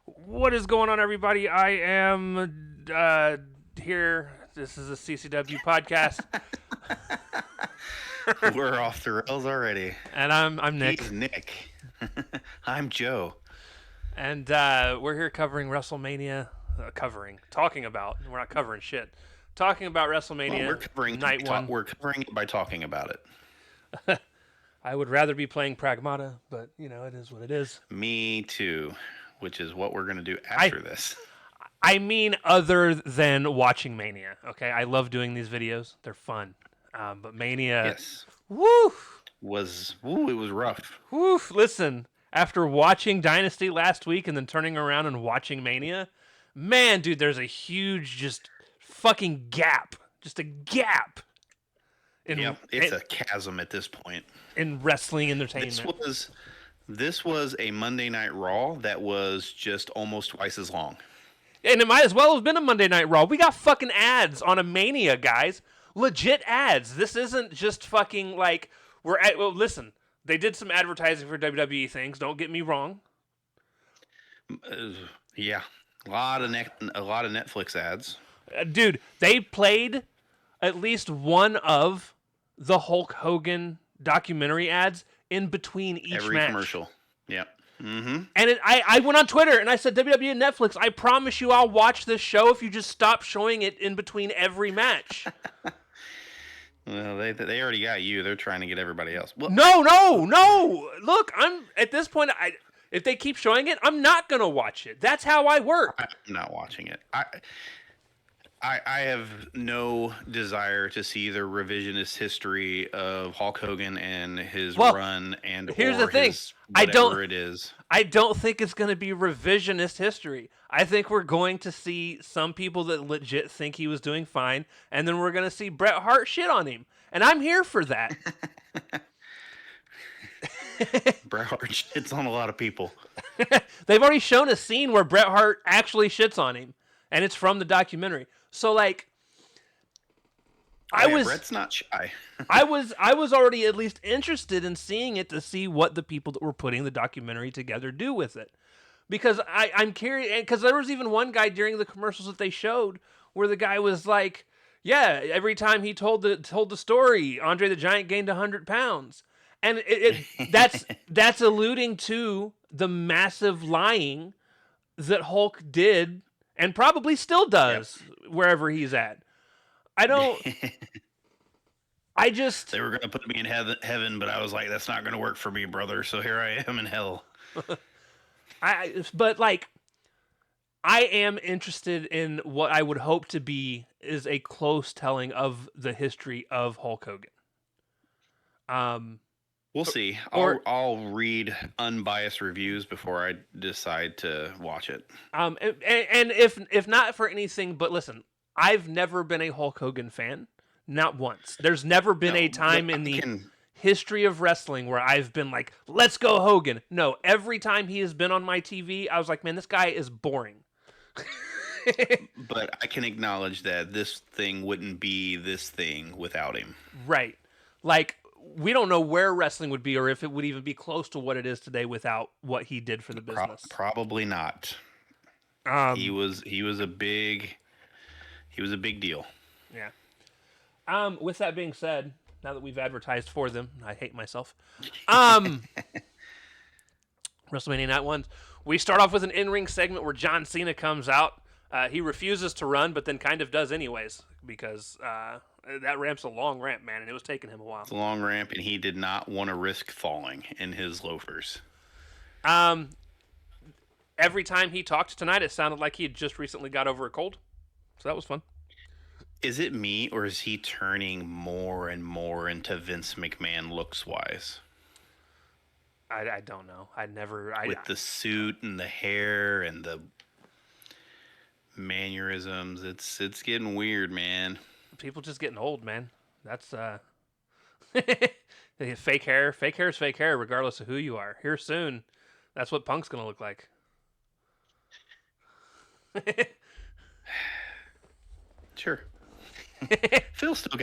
What is going on, everybody? I am here. This is a CCW podcast, We're off the rails already. and I'm He's Nick, Nick. I'm Joe. and we're here covering WrestleMania. Talking about. We're not covering shit. Talking about Well, WrestleMania night one. we're covering it by talking about it. I would rather be playing Pragmata, but it is what it is. Me too, which is what we're going to do I after this. I mean, other than watching Mania. Okay, I love doing these videos. They're fun. But Mania, Yes. woo. It was rough. Whew, listen, after watching Dynasty last week and then turning around and watching Mania, man, dude, there's a huge just fucking gap. Just a gap Yep, it's a chasm at this point. in wrestling entertainment. This was a Monday Night Raw that was just almost twice as long. And it might as well have been a Monday Night Raw. We got fucking ads on a Mania, guys. Legit ads. This isn't just fucking like well, listen, they did some advertising for WWE things, don't get me wrong. Yeah, a lot of Netflix ads. Dude, they played at least one of the Hulk Hogan documentary ads in between each Every match. commercial. Yep. Mm-hmm. And I went on Twitter and I said, WWE and Netflix, I promise you I'll watch this show if you just stop showing it in between every match. Well, they already got you. They're trying to get everybody else. Well, No. Look, I'm at this point. If they keep showing it, I'm not gonna watch it. That's how I work. I'm not watching it. I have no desire to see the revisionist history of Hulk Hogan and his run and here's or the thing. his whatever it is. I don't think it's going to be revisionist history. I think we're going to see some people that legit think he was doing fine, and then we're going to see Bret Hart shit on him. And I'm here for that. Bret Hart shits on a lot of people. They've already shown a scene where Bret Hart actually shits on him, and it's from the documentary. So, like, Bret's not shy. I was already at least interested in seeing it to see what the people that were putting the documentary together do with it. Because I'm curious, because there was even one guy during the commercials that they showed where the guy was like, yeah, every time he told the story, Andre the Giant gained 100 pounds. And that's alluding to the massive lying that Hulk did and probably still does wherever he's at. I just... They were going to put me in heaven, but I was like, that's not going to work for me, brother. So here I am in hell. But like, I am interested in what I would hope to be is a close telling of the history of Hulk Hogan. We'll see. I'll read unbiased reviews before I decide to watch it. And if not for anything, but listen, I've never been a Hulk Hogan fan, not once. There's never been a time in the history of wrestling where I've been like, let's go Hogan. No, every time he has been on my TV, I was like, man, this guy is boring. But I can acknowledge that this thing wouldn't be this thing without him. Right. Like, we don't know where wrestling would be or if it would even be close to what it is today without what he did for the business. Probably not. He was a big deal. Yeah. With that being said, now that we've advertised for them, I hate myself. WrestleMania Night 1. We start off with an in-ring segment where John Cena comes out. He refuses to run, but then kind of does anyways because that ramp's a long ramp, man, and it was taking him a while. It's a long ramp, and he did not want to risk falling in his loafers. Every time he talked tonight, it sounded like he had just recently got over a cold, so that was fun. Is it me, or is he turning more and more into Vince McMahon looks-wise? I don't know. With the suit and the hair and the mannerisms, it's getting weird, man. People just getting old, man. That's fake hair. Fake hair is fake hair, regardless of who you are. Here soon, that's what Punk's gonna look like. Sure. Phil still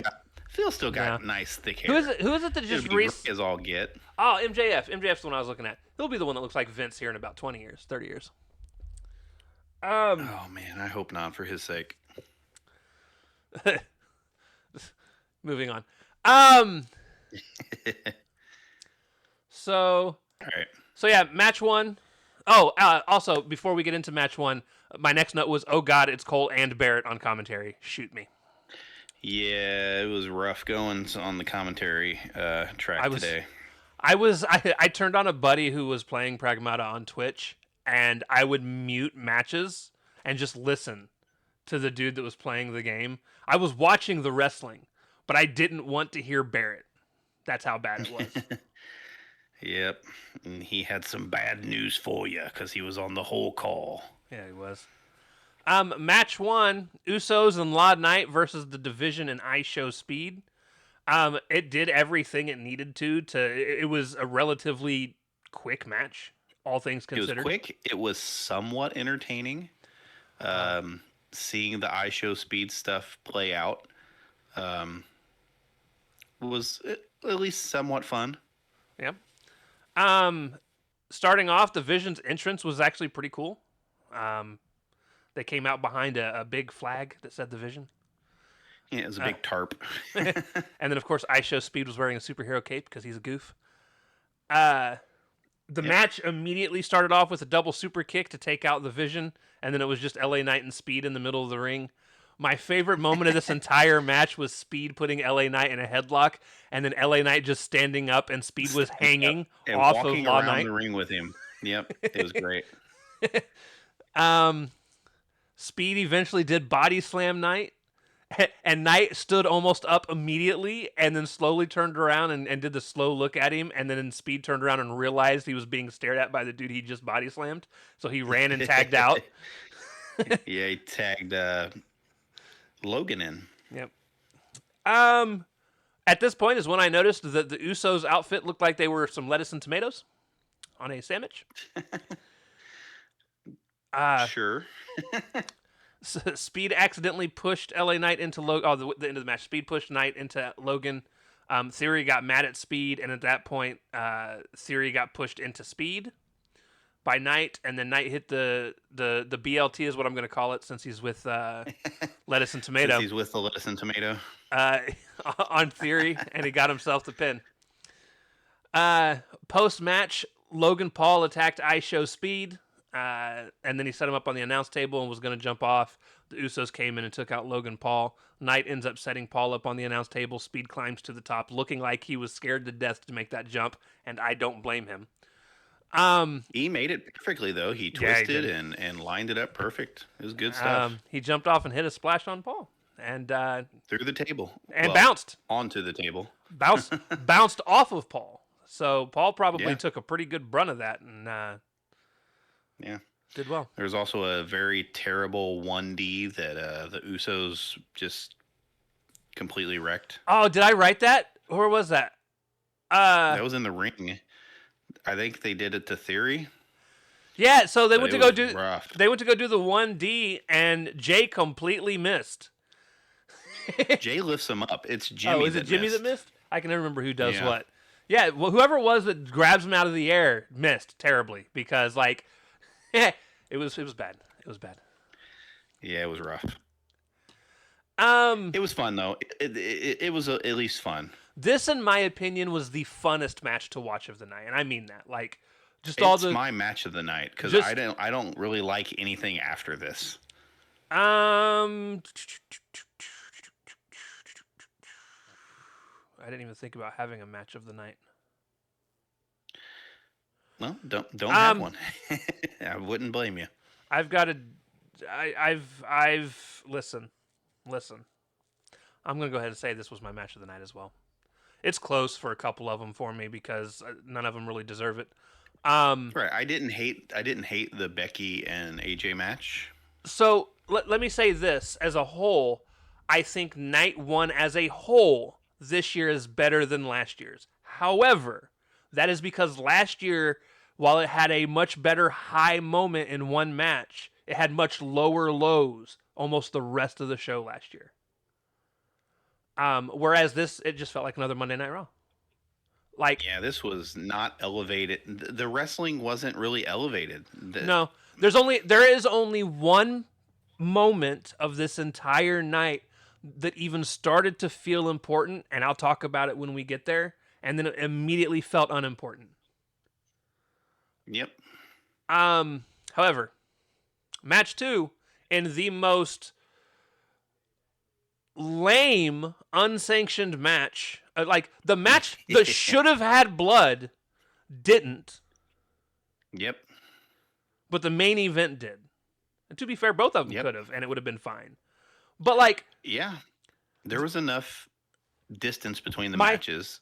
got nice thick hair. Who is it that just recently as all get? Oh, MJF. MJF's the one I was looking at. He'll be the one that looks like Vince here in about 20 years, 30 years. Um, Oh man, I hope not for his sake. moving on. All So right. so yeah, match one. Oh, also before we get into match one, my next note was, oh god, it's Cole and Barrett on commentary. Shoot me. Yeah, it was rough going on the commentary I track was today. I turned on a buddy who was playing Pragmata on Twitch, and I would mute matches and just listen to the dude that was playing the game. I was watching the wrestling, but I didn't want to hear Barrett. That's how bad it was. Yep, and he had some bad news for you because he was on the whole call. Yeah, he was. Match one: Usos and Law Knight versus the Division and I Show Speed. It did everything it needed to. It was a relatively quick match, all things It was considered. quick. It was somewhat entertaining. Seeing the iShow Speed stuff play out was at least somewhat fun. Yeah. Um, Starting off, the Vision's entrance was actually pretty cool. Um, they came out behind a big flag that said the Vision. Yeah, it was a big tarp. And then, of course, I Show Speed was wearing a superhero cape because he's a goof. Uh, the Yep. match immediately started off with a double super kick to take out the Vision, and then it was just LA Knight and Speed in the middle of the ring. My favorite moment of this entire match was Speed putting LA Knight in a headlock, and then LA Knight just standing up, and Speed was hanging And off of walking Law around Knight. the ring with him. Yep, it was great. Um, Speed eventually did body slam Knight, and Knight stood almost up immediately and then slowly turned around and did the slow look at him, and then Speed turned around and realized he was being stared at by the dude he just body slammed, so he ran and tagged out. Yeah, he tagged Logan in. Yep. Um, at this point is when I noticed that the Usos outfit looked like they were some lettuce and tomatoes on a sandwich. Sure. Speed accidentally pushed LA Knight into Logan. Oh, the end of the match. Speed pushed Knight into Logan. Theory got mad at Speed, and at that point, Theory got pushed into Speed by Knight, and then Knight hit the BLT is what I'm going to call it since he's with lettuce and tomato. Since he's with the lettuce and tomato. On Theory, and he got himself the pin. Post match, Logan Paul attacked I Show Speed. And then he set him up on the announce table and was going to jump off. The Usos came in and took out Logan Paul. Knight ends up setting Paul up on the announce table. Speed climbs to the top, looking like he was scared to death to make that jump, and I don't blame him. He made it perfectly, though. He twisted and lined it up perfect. It was good stuff. He jumped off and hit a splash on Paul, and Through the table. bounced Onto the table. bounced off of Paul. So Paul probably Yeah. took a pretty good brunt of that, and Yeah. did well. There's also a very terrible 1D that the Usos just completely wrecked. Oh, did I write that? Or was that? That was in the ring. I think they did it to Theory. Yeah, so they But went to it go was do rough. they went to go do the 1D, and Jay completely missed. Jay lifts him up. It's Jimmy. Oh, is it Jimmy missed. that missed? I can never remember who does Yeah. what. Yeah, well, whoever it was that grabs him out of the air missed terribly because like it was bad. It was bad. Yeah, it was rough. Um, It was fun though. It was at least fun. this, in my opinion, was the funnest match to watch of the night, and I mean that. Like, just all It's the my match of the night because Just- I don't really like anything after this. I didn't even think about having a match of the night. Well, don't have Um, one. I wouldn't blame you. I've got to. I've listen. I'm gonna go ahead and say this was my match of the night as well. It's close for a couple of them for me because none of them really deserve it. Right. I didn't hate the Becky and AJ match. So let me say this as a whole. I think night one as a whole this year is better than last year's. However, that is because last year, while it had a much better high moment in one match, it had much lower lows almost the rest of the show last year. Whereas this, it just felt like another Monday Night Raw. Like, Yeah, this was not elevated. The wrestling wasn't really elevated. no, There is only one moment of this entire night that even started to feel important, and I'll talk about it when we get there, and then it immediately felt unimportant. Yep. However, match 2 in the most lame, unsanctioned match, like the match that should have had blood didn't. Yep. But the main event did. And to be fair, both of them could have, and it would have been fine. But like, yeah, there was enough distance between the matches,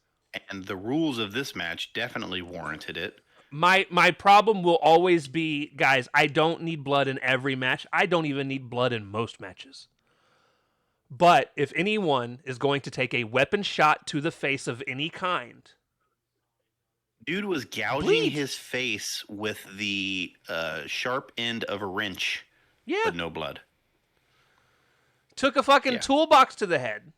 and the rules of this match definitely warranted it. My problem will always be, guys, I don't need blood in every match. I don't even need blood in most matches. But if anyone is going to take a weapon shot to the face of any kind, dude was gouging his face with the sharp end of a wrench. Yeah. But no blood. Took a fucking toolbox to the head.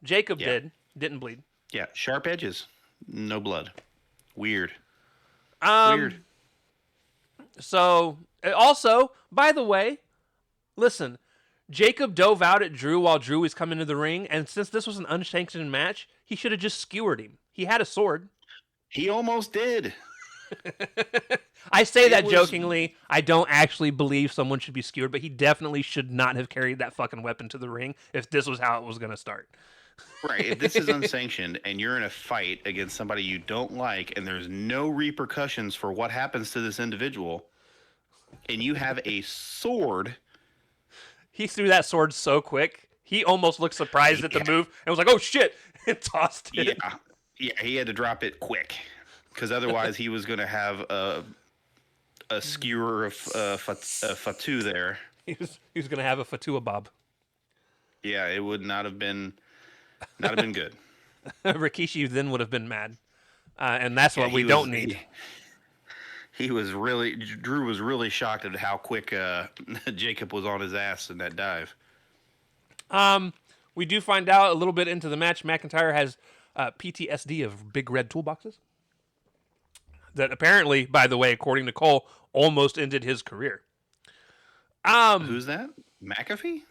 Jacob did. Didn't bleed. Yeah, sharp edges. No blood. Weird. Weird. So, also, by the way, listen, Jacob dove out at Drew while Drew was coming to the ring, and since this was an unsanctioned match, he should have just skewered him. He had a sword. He almost did. I say that jokingly. I don't actually believe someone should be skewered, but he definitely should not have carried that fucking weapon to the ring if this was how it was going to start. Right. If this is unsanctioned and you're in a fight against somebody you don't like and there's no repercussions for what happens to this individual, and you have a sword. He threw that sword so quick. He almost looked surprised at the move and was like, oh shit, and tossed it. Yeah, he had to drop it quick because otherwise he was going to have a skewer of Fatu there. He was going to have a Fatua Bob. Yeah, it would not have been good. Rikishi then would have been mad, and that's what we don't need. Drew was really shocked at how quick Jacob was on his ass in that dive. We do find out a little bit into the match. McIntyre has PTSD of big red toolboxes. That apparently, by the way, according to Cole, almost ended his career. Who's that? McAfee?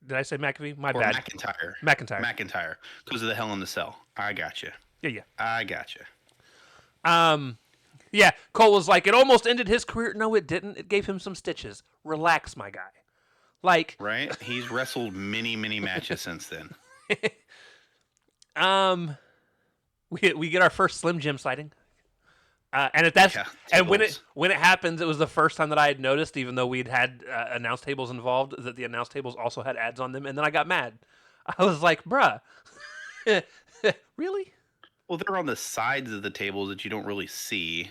Did I say McAfee? My or bad. McIntyre. Because of the Hell in the Cell. I gotcha. Yeah. I gotcha. Yeah, Cole was like, it almost ended his career. No, it didn't. It gave him some stitches. Relax, my guy. Like, right? He's wrestled many, many matches since then. We get our first Slim Jim sighting. And at that, and when it happens, it was the first time that I had noticed, even though we'd had announce tables involved, that the announce tables also had ads on them. And then I got mad. I was like, bruh, really? Well, they're on the sides of the tables that you don't really see.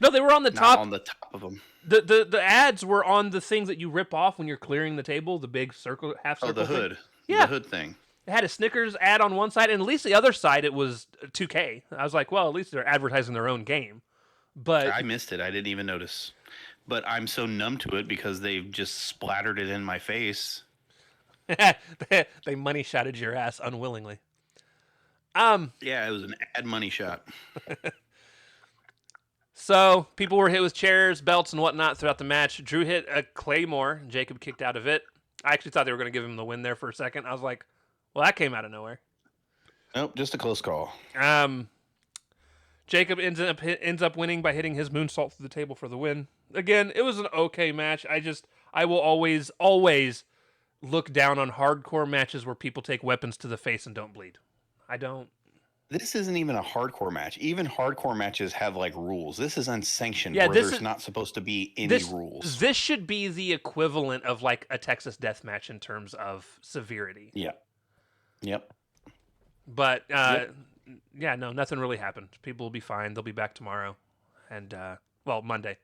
No, they were on the top. Not on the top of them. The ads were on the things that you rip off when you're clearing the table, the big circle, half circle. Oh, the hood. Yeah. The hood thing. It had a Snickers ad on one side, and at least the other side, it was 2K. I was like, well, at least they're advertising their own game. But I missed it. I didn't even notice. But I'm so numb to it because they've just splattered it in my face. They money shotted your ass unwillingly. Yeah, it was an ad money shot. So people were hit with chairs, belts, and whatnot throughout the match. Drew hit a Claymore. Jacob kicked out of it. I actually thought they were going to give him the win there for a second. I was like, well, that came out of nowhere. Nope, just a close call. Jacob ends up winning by hitting his moonsault through the table for the win. Again, it was an okay match. I will always look down on hardcore matches where people take weapons to the face and don't bleed. I don't. This isn't even a hardcore match. Even hardcore matches have like rules. This is unsanctioned where there's not supposed to be any rules. This should be the equivalent of like a Texas death match in terms of severity. Yeah. Yep. But yeah, no, nothing really happened. People will be fine. They'll be back tomorrow. And Monday.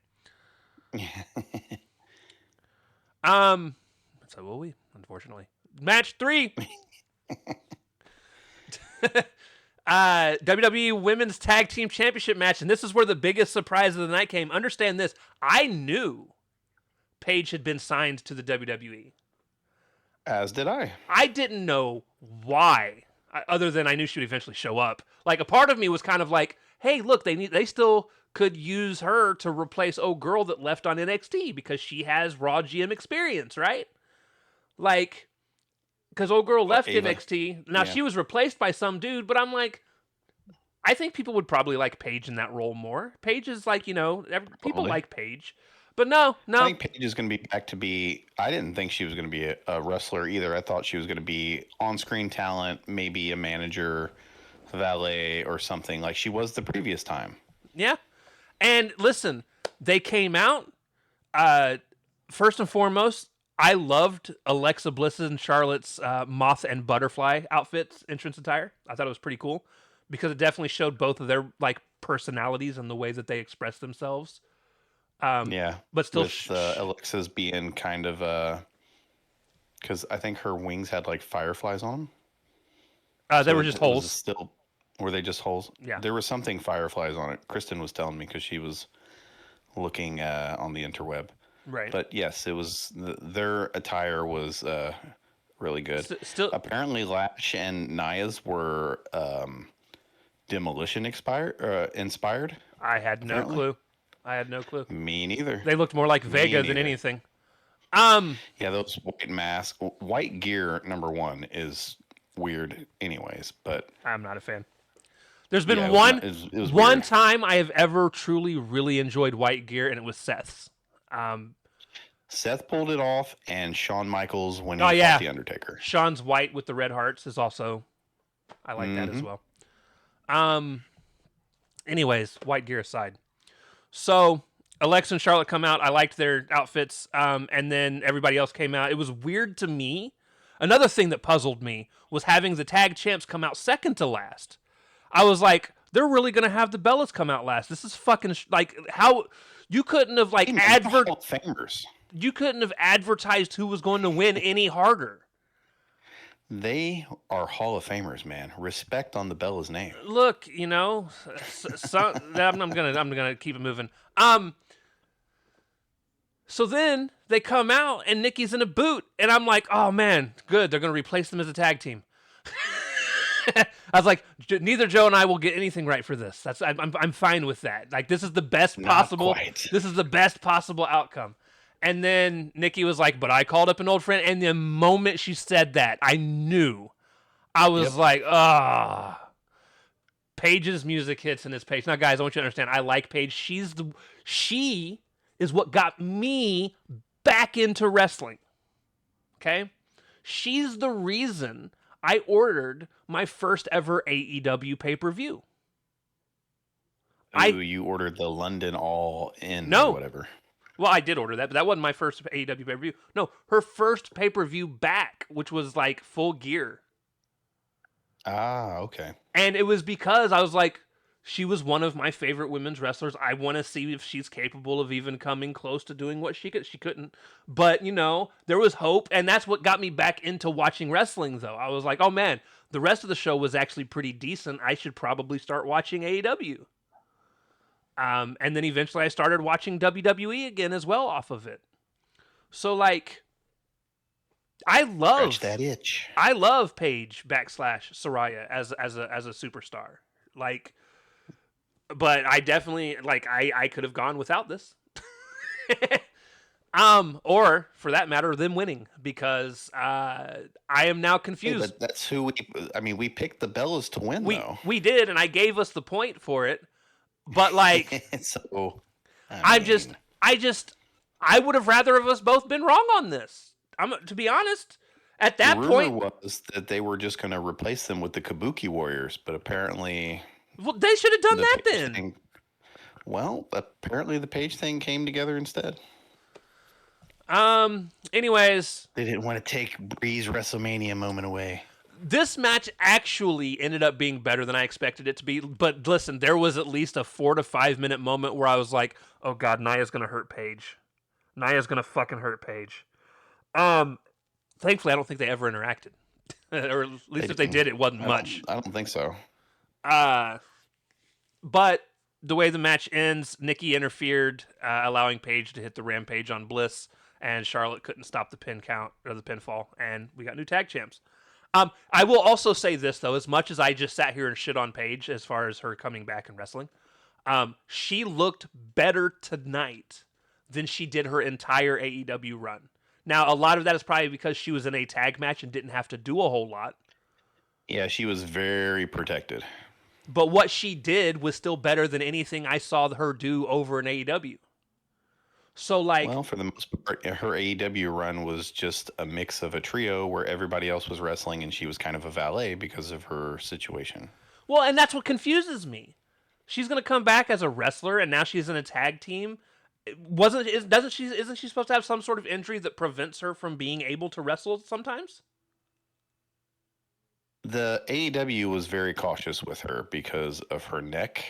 So will we, unfortunately. Match 3. WWE Women's Tag Team Championship match, and this is where the biggest surprise of the night came. Understand this. I knew Paige had been signed to the WWE. As did I. I didn't know why, other than I knew she would eventually show up. Like, a part of me was kind of like, hey, look, they still could use her to replace old girl that left on NXT because she has Raw GM experience, right? Like, because old girl left Ava. NXT. Now, Yeah. she was replaced by some dude, but I'm like, I think people would probably like Paige in that role more. Paige is like, people Totally. like Paige. But no. I think Paige is going to be back to be. I didn't think she was going to be a wrestler either. I thought she was going to be on-screen talent, maybe a manager, valet, or something like she was the previous time. Yeah. And listen, they came out. First and foremost, I loved Alexa Bliss and Charlotte's moth and butterfly outfits, entrance attire. I thought it was pretty cool because it definitely showed both of their like personalities and the way that they express themselves. Yeah, but still, with Alexa's being kind of because I think her wings had like fireflies on them. they were just holes. Still, were they just holes? Yeah, there was something fireflies on it. Kristen was telling me because she was looking on the interweb. right. But yes, it was their attire was really good. Still, apparently, Lash and Naya's were Demolition inspired. I had no clue. Me neither. They looked more like Vega than anything. Yeah, those white masks, white gear. Number one is weird, anyways. But I'm not a fan. There's been it was one weird. time I have ever truly really enjoyed white gear, and it was Seth's. Seth pulled it off, and Shawn Michaels when he fought the Undertaker. Shawn's white with the red hearts is also, I like that as well. Anyways, white gear aside. So Alexa and Charlotte come out. I liked their outfits. And then everybody else came out. It was weird to me. Another thing that puzzled me was having the tag champs come out second to last. I was like, they're really going to have the Bellas come out last. This is fucking like how you couldn't have like you couldn't have advertised who was going to win any harder. They are Hall of Famers, man. Respect on the Bella's name. Look, I'm gonna keep it moving. So then they come out and Nikki's in a boot, and I'm like, oh man, good. They're gonna replace them as a tag team. I was like, neither Joe and I will get anything right for this. I'm fine with that. Like, this is the best possible. This is the best possible outcome. And then Nikki was like, but I called up an old friend. And the moment she said that, I knew. I was like, ah. Paige's music hits in this page. Now, guys, I want you to understand, I like Paige. She is what got me back into wrestling. Okay? She's the reason I ordered my first ever AEW pay-per-view. You ordered the London All In or whatever. Well, I did order that, but that wasn't my first AEW pay-per-view. No, her first pay-per-view back, which was like Full Gear. Ah, okay. And it was because I was like, she was one of my favorite women's wrestlers. I want to see if she's capable of even coming close to doing what she could. She couldn't. But, there was hope, and that's what got me back into watching wrestling, though. I was like, oh, man, the rest of the show was actually pretty decent. I should probably start watching AEW. And then eventually I started watching WWE again as well off of it. So like, I love Scratch that itch. I love Paige / Saraya as a superstar. Like, but I definitely like I could have gone without this. Or for that matter, them winning because I am now confused. Hey, but that's who we picked the Bellas to win though. We did, and I gave us the point for it. But like, so, I would have rather of us both been wrong on this. To be honest, at that point, was that they were just going to replace them with the Kabuki Warriors, but apparently, they should have done that then. Apparently the Paige thing came together instead. Anyways, they didn't want to take Bree's WrestleMania moment away. This match actually ended up being better than I expected it to be. But listen, there was at least a 4 to 5 minute moment where I was like, oh God, Naya's going to hurt Paige. Naya's going to fucking hurt Paige. Thankfully, I don't think they ever interacted. Or at least if they did, it wasn't much. I don't think so. But the way the match ends, Nikki interfered, allowing Paige to hit the Rampage on Bliss, and Charlotte couldn't stop the pin count or the pinfall, and we got new tag champs. I will also say this, though, as much as I just sat here and shit on Paige as far as her coming back and wrestling, She looked better tonight than she did her entire AEW run. Now, a lot of that is probably because she was in a tag match and didn't have to do a whole lot. Yeah, she was very protected. But what she did was still better than anything I saw her do over in AEW. So, like, Well, for the most part, her AEW run was just a mix of a trio where everybody else was wrestling and she was kind of a valet because of her situation. well, and that's what confuses me. She's gonna come back as a wrestler, and now she's in a tag team. Isn't she supposed to have some sort of injury that prevents her from being able to wrestle sometimes? The AEW was very cautious with her because of her neck.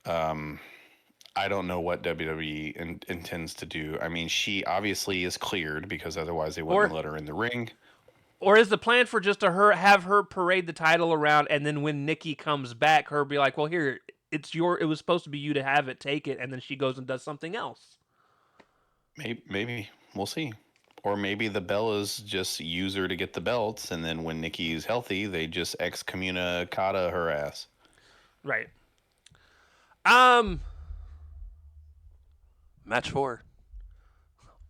I don't know what WWE intends to do. I mean, she obviously is cleared because otherwise they wouldn't Or let her in the ring. or is the plan for just to have her parade the title around, and then when Nikki comes back, her be like, "Well, here, it was supposed to be you to have it, take it," and then she goes and does something else. Maybe we'll see. Or maybe the Bellas just use her to get the belts, and then when Nikki's healthy, they just excommunicata her ass. Right. Match 4.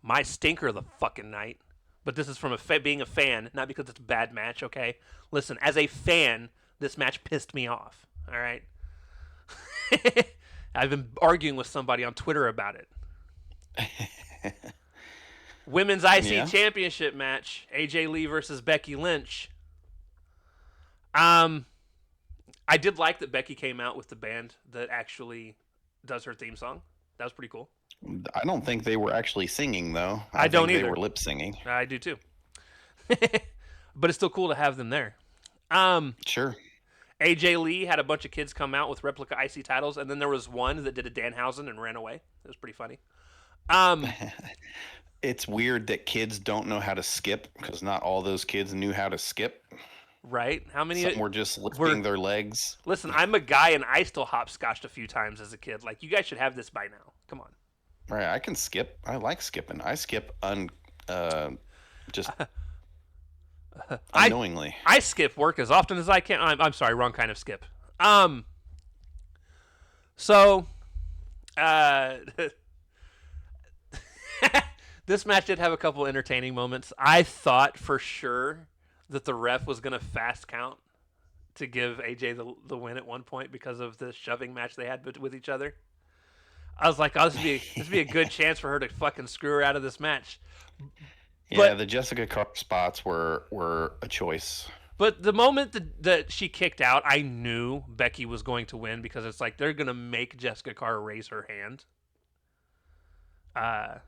My stinker of the fucking night. But this is from being a fan, not because it's a bad match, okay? Listen, as a fan, this match pissed me off, all right? I've been arguing with somebody on Twitter about it. Women's IC Championship match, AJ Lee versus Becky Lynch. I did like that Becky came out with the band that actually does her theme song. That was pretty cool. I don't think they were actually singing, though. I don't think either. They were lip singing. I do too. But it's still cool to have them there. Sure. AJ Lee had a bunch of kids come out with replica IC titles, and then there was one that did a Danhausen and ran away. It was pretty funny. It's weird that kids don't know how to skip because not all those kids knew how to skip. Right? How many? Some were just lifting their legs. Listen, I'm a guy and I still hopscotched a few times as a kid. Like, you guys should have this by now. Come on. Right, I can skip. I like skipping. I skip just unknowingly. I skip work as often as I can. I'm sorry, wrong kind of skip. So, this match did have a couple entertaining moments. I thought for sure that the ref was going to fast count to give AJ the win at one point because of the shoving match they had with each other. I was like, oh, this would be a good chance for her to fucking screw her out of this match. Yeah, the Jessica Carr spots were a choice. But the moment that she kicked out, I knew Becky was going to win because it's like they're going to make Jessica Carr raise her hand. I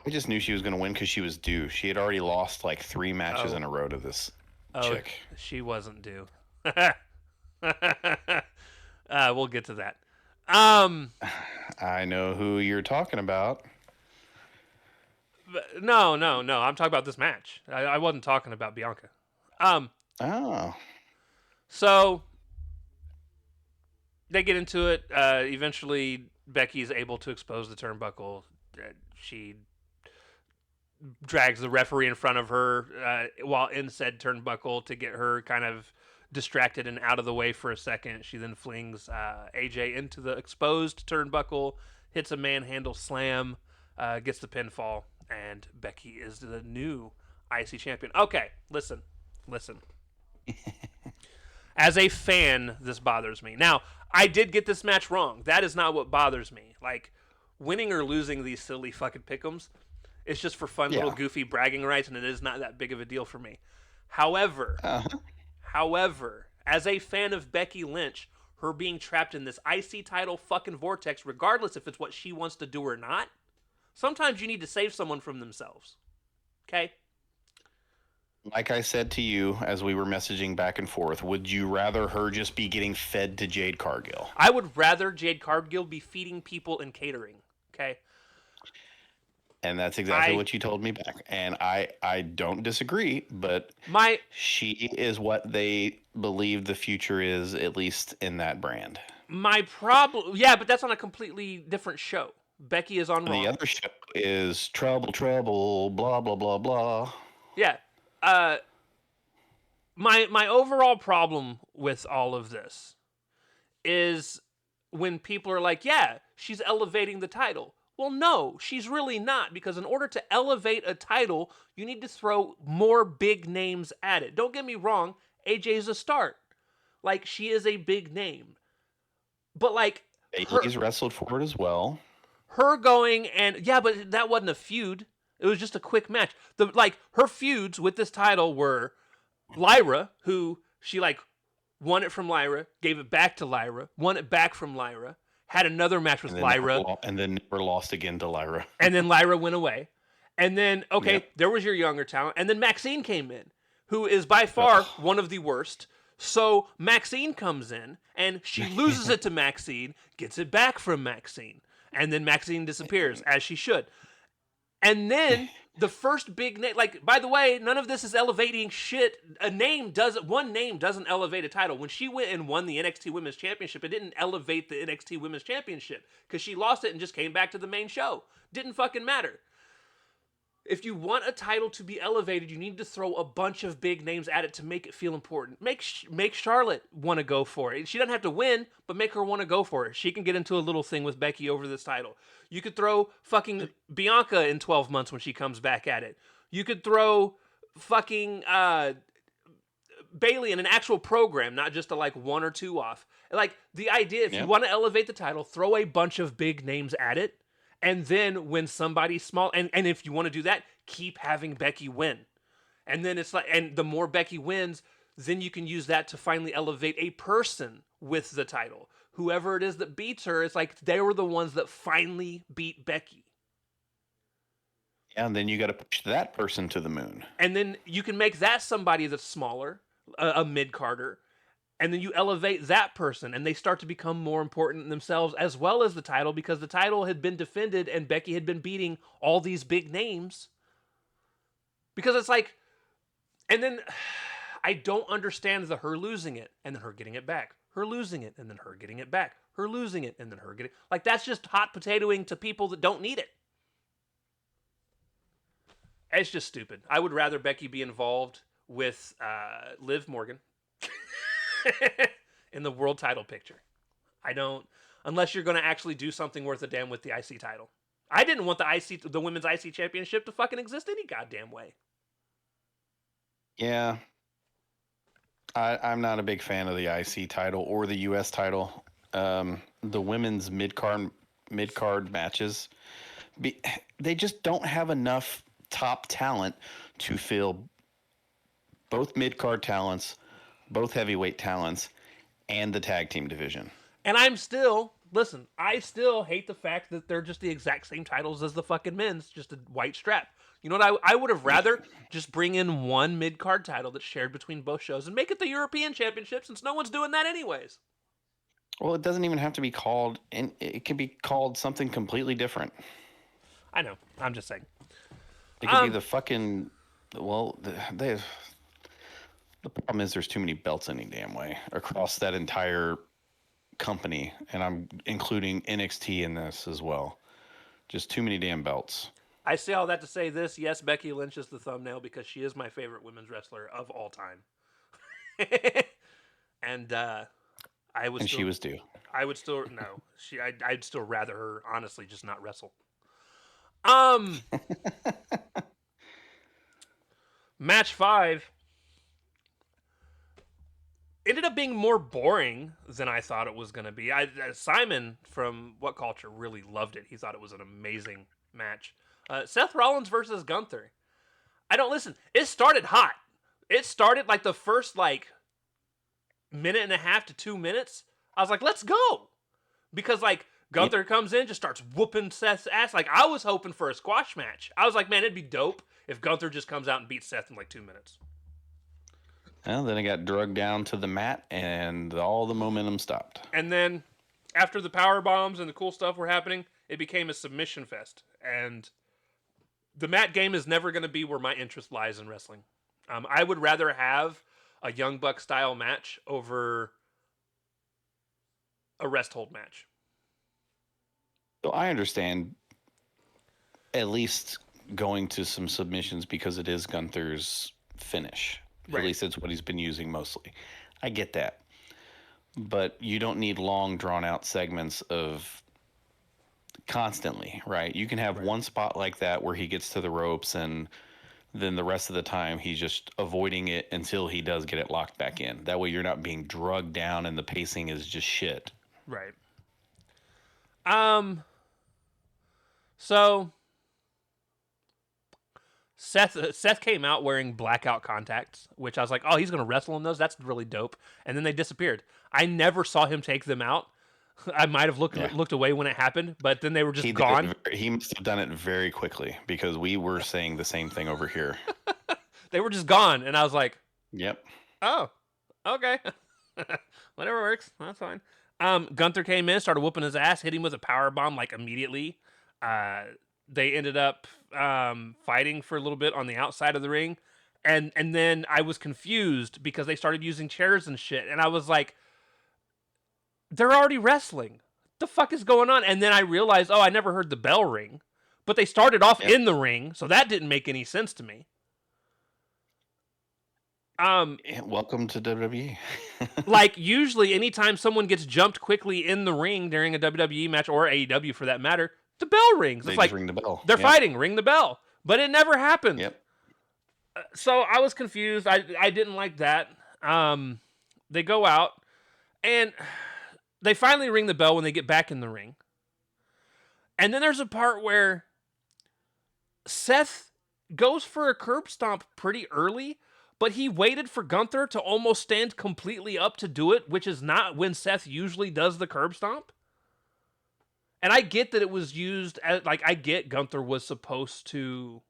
just knew she was going to win because she was due. She had already lost like 3 matches in a row to this chick. She wasn't due. We'll get to that. I know who you're talking about. No. I'm talking about this match. I wasn't talking about Bianca. Oh. So they get into it. Eventually, Becky's able to expose the turnbuckle. She drags the referee in front of her while in said turnbuckle to get her kind of distracted and out of the way for a second. She then flings AJ into the exposed turnbuckle, hits a manhandle slam, gets the pinfall, and Becky is the new IC champion. Okay, listen. As a fan, this bothers me. Now, I did get this match wrong. That is not what bothers me. Like, winning or losing these silly fucking pick'ems, it's just for fun little goofy bragging rights, and it is not that big of a deal for me. However, as a fan of Becky Lynch, her being trapped in this IC title fucking vortex, regardless if it's what she wants to do or not, sometimes you need to save someone from themselves. Okay? Like I said to you as we were messaging back and forth, would you rather her just be getting fed to Jade Cargill? I would rather Jade Cargill be feeding people and catering. Okay? And that's exactly what you told me back. And I don't disagree, but she is what they believe the future is, at least in that brand. My problem... Yeah, but that's on a completely different show. Becky is on Raw. The other show is Trouble, blah, blah, blah, blah. Yeah. My overall problem with all of this is when people are like, yeah, she's elevating the title. Well, no, she's really not, because in order to elevate a title, you need to throw more big names at it. Don't get me wrong, AJ's a start. Like, she is a big name. But like AJ's wrestled for it as well. her going and yeah, but that wasn't a feud. It was just a quick match. Her feuds with this title were Lyra, who she like won it from Lyra, gave it back to Lyra, won it back from Lyra, had another match with Lyra, and then never lost again to Lyra. and then Lyra went away. And then there was your younger talent, and then Maxine came in, who is by far one of the worst. So Maxine comes in, and she loses it to Maxine, gets it back from Maxine, and then Maxine disappears, as she should. And then the first big name, like, by the way, none of this is elevating shit. One name doesn't elevate a title. When she went and won the NXT Women's Championship, it didn't elevate the NXT Women's Championship, because she lost it and just came back to the main show. Didn't fucking matter. If you want a title to be elevated, you need to throw a bunch of big names at it to make it feel important. Make Charlotte want to go for it. She doesn't have to win, but make her want to go for it. She can get into a little thing with Becky over this title. You could throw fucking Bianca in 12 months when she comes back at it. You could throw fucking Bayley in an actual program, not just a like 1 or 2 off. Like, the idea, if you want to elevate the title, throw a bunch of big names at it. And then when somebody's small, and if you want to do that, keep having Becky win. And then it's like, and the more Becky wins, then you can use that to finally elevate a person with the title. Whoever it is that beats her, it's like they were the ones that finally beat Becky. Yeah, and then you got to push that person to the moon. And then you can make that somebody that's smaller, a mid-carder. And then you elevate that person, and they start to become more important themselves, as well as the title, because the title had been defended and Becky had been beating all these big names. Because it's like, and then I don't understand her losing it and then her getting it back. Her losing it and then her getting it back. Her losing it and then her getting, like, that's just hot potatoing to people that don't need it. It's just stupid. I would rather Becky be involved with Liv Morgan. In the world title picture. I don't, unless you're going to actually do something worth a damn with the IC title. I didn't want the women's IC championship to fucking exist any goddamn way. Yeah. I'm not a big fan of the IC title or the US title. The women's mid-card matches, they just don't have enough top talent to fill both mid-card talents, both heavyweight talents, and the tag team division. And I still hate the fact that they're just the exact same titles as the fucking men's, just a white strap. You know what? I would have rather just bring in one mid-card title that's shared between both shows and make it the European Championship, since no one's doing that anyways. Well, it doesn't even have to be called, and it can be called something completely different. I know. I'm just saying. It could be the fucking, well, the problem is there's too many belts any damn way across that entire company, and I'm including NXT in this as well. Just too many damn belts. I say all that to say this. Yes, Becky Lynch is the thumbnail because she is my favorite women's wrestler of all time. And I would. And she was due. I would still no. I'd still rather her honestly just not wrestle. Match 5 ended up being more boring than I thought it was going to be. Simon from What Culture really loved it. He thought it was an amazing match. Seth Rollins versus Gunther. It started hot. It started like the first minute and a half to 2 minutes. I was like, let's go. Because Gunther comes in, just starts whooping Seth's ass. I was hoping for a squash match. I was like, man, it'd be dope if Gunther just comes out and beats Seth in 2 minutes. Well, then it got drugged down to the mat, and all the momentum stopped. And then, after the power bombs and the cool stuff were happening, it became a submission fest. And the mat game is never going to be where my interest lies in wrestling. I would rather have a Young Buck style match over a rest hold match. So I understand at least going to some submissions because it is Gunther's finish. Right. At least it's what he's been using mostly. I get that. But you don't need long, drawn-out segments of constantly, right? You can have Right. one spot like that where he gets to the ropes and then the rest of the time he's just avoiding it until he does get it locked back in. That way you're not being drugged down and the pacing is just shit. Right. Um. So Seth came out wearing blackout contacts, which I was like, oh, he's gonna wrestle in those. That's really dope. And then they disappeared. I never saw him take them out. I might have Yeah. looked away when it happened, but then they were just He did it. gone. He must have done it very quickly because we were saying the same thing over here. They were just gone, and I was like, Yep. oh, okay, whatever works. That's fine. Gunther came in, started whooping his ass, hit him with a power bomb like immediately. Uh, they ended up fighting for a little bit on the outside of the ring, and then I was confused because they started using chairs and shit, and I was like, they're already wrestling. What the fuck is going on? And then I realized, oh, I never heard the bell ring, but they started off Yep. in the ring, so that didn't make any sense to me. Welcome to WWE. Like usually anytime someone gets jumped quickly in the ring during a WWE match or AEW for that matter, the bell rings. They It's just like ring the bell. they're Yep. fighting, ring the bell. But it never happened. Yep. So I was confused. I didn't like that. They go out and they finally ring the bell when they get back in the ring. And then there's a part where Seth goes for a curb stomp pretty early, but he waited for Gunther to almost stand completely up to do it, which is not when Seth usually does the curb stomp. And I get that it was used as, like, I get Gunther was supposed to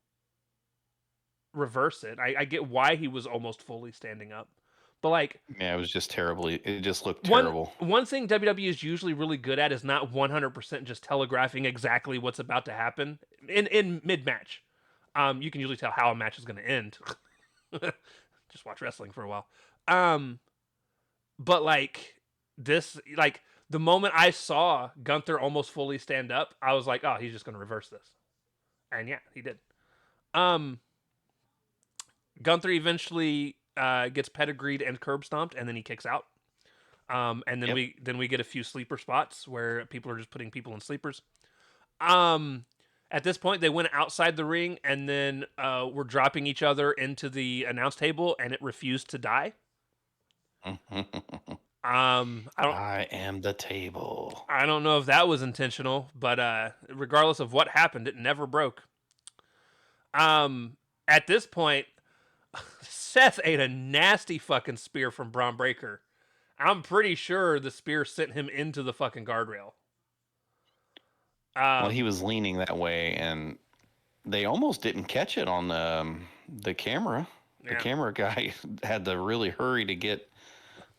reverse it. I get why he was almost fully standing up. But, like, Yeah, it was just terribly. It just looked one terrible. one thing WWE is usually really good at is not 100% just telegraphing exactly what's about to happen in mid match. You can usually tell how a match is going to end. Just watch wrestling for a while. But like this, like the moment I saw Gunther almost fully stand up, I was like, oh, he's just going to reverse this, and yeah, he did. Um, Gunther eventually gets pedigreed and curb stomped, and then he kicks out. And then Yep. we get a few sleeper spots where people are just putting people in sleepers. Um, at this point, they went outside the ring and then were dropping each other into the announce table, and it refused to die. I am the table. I don't know if that was intentional, but regardless of what happened, it never broke. At this point, Seth ate a nasty fucking spear from Braun Breaker. I'm pretty sure the spear sent him into the fucking guardrail. Well, he was leaning that way, and they almost didn't catch it on the camera. The Yeah. camera guy had to really hurry to get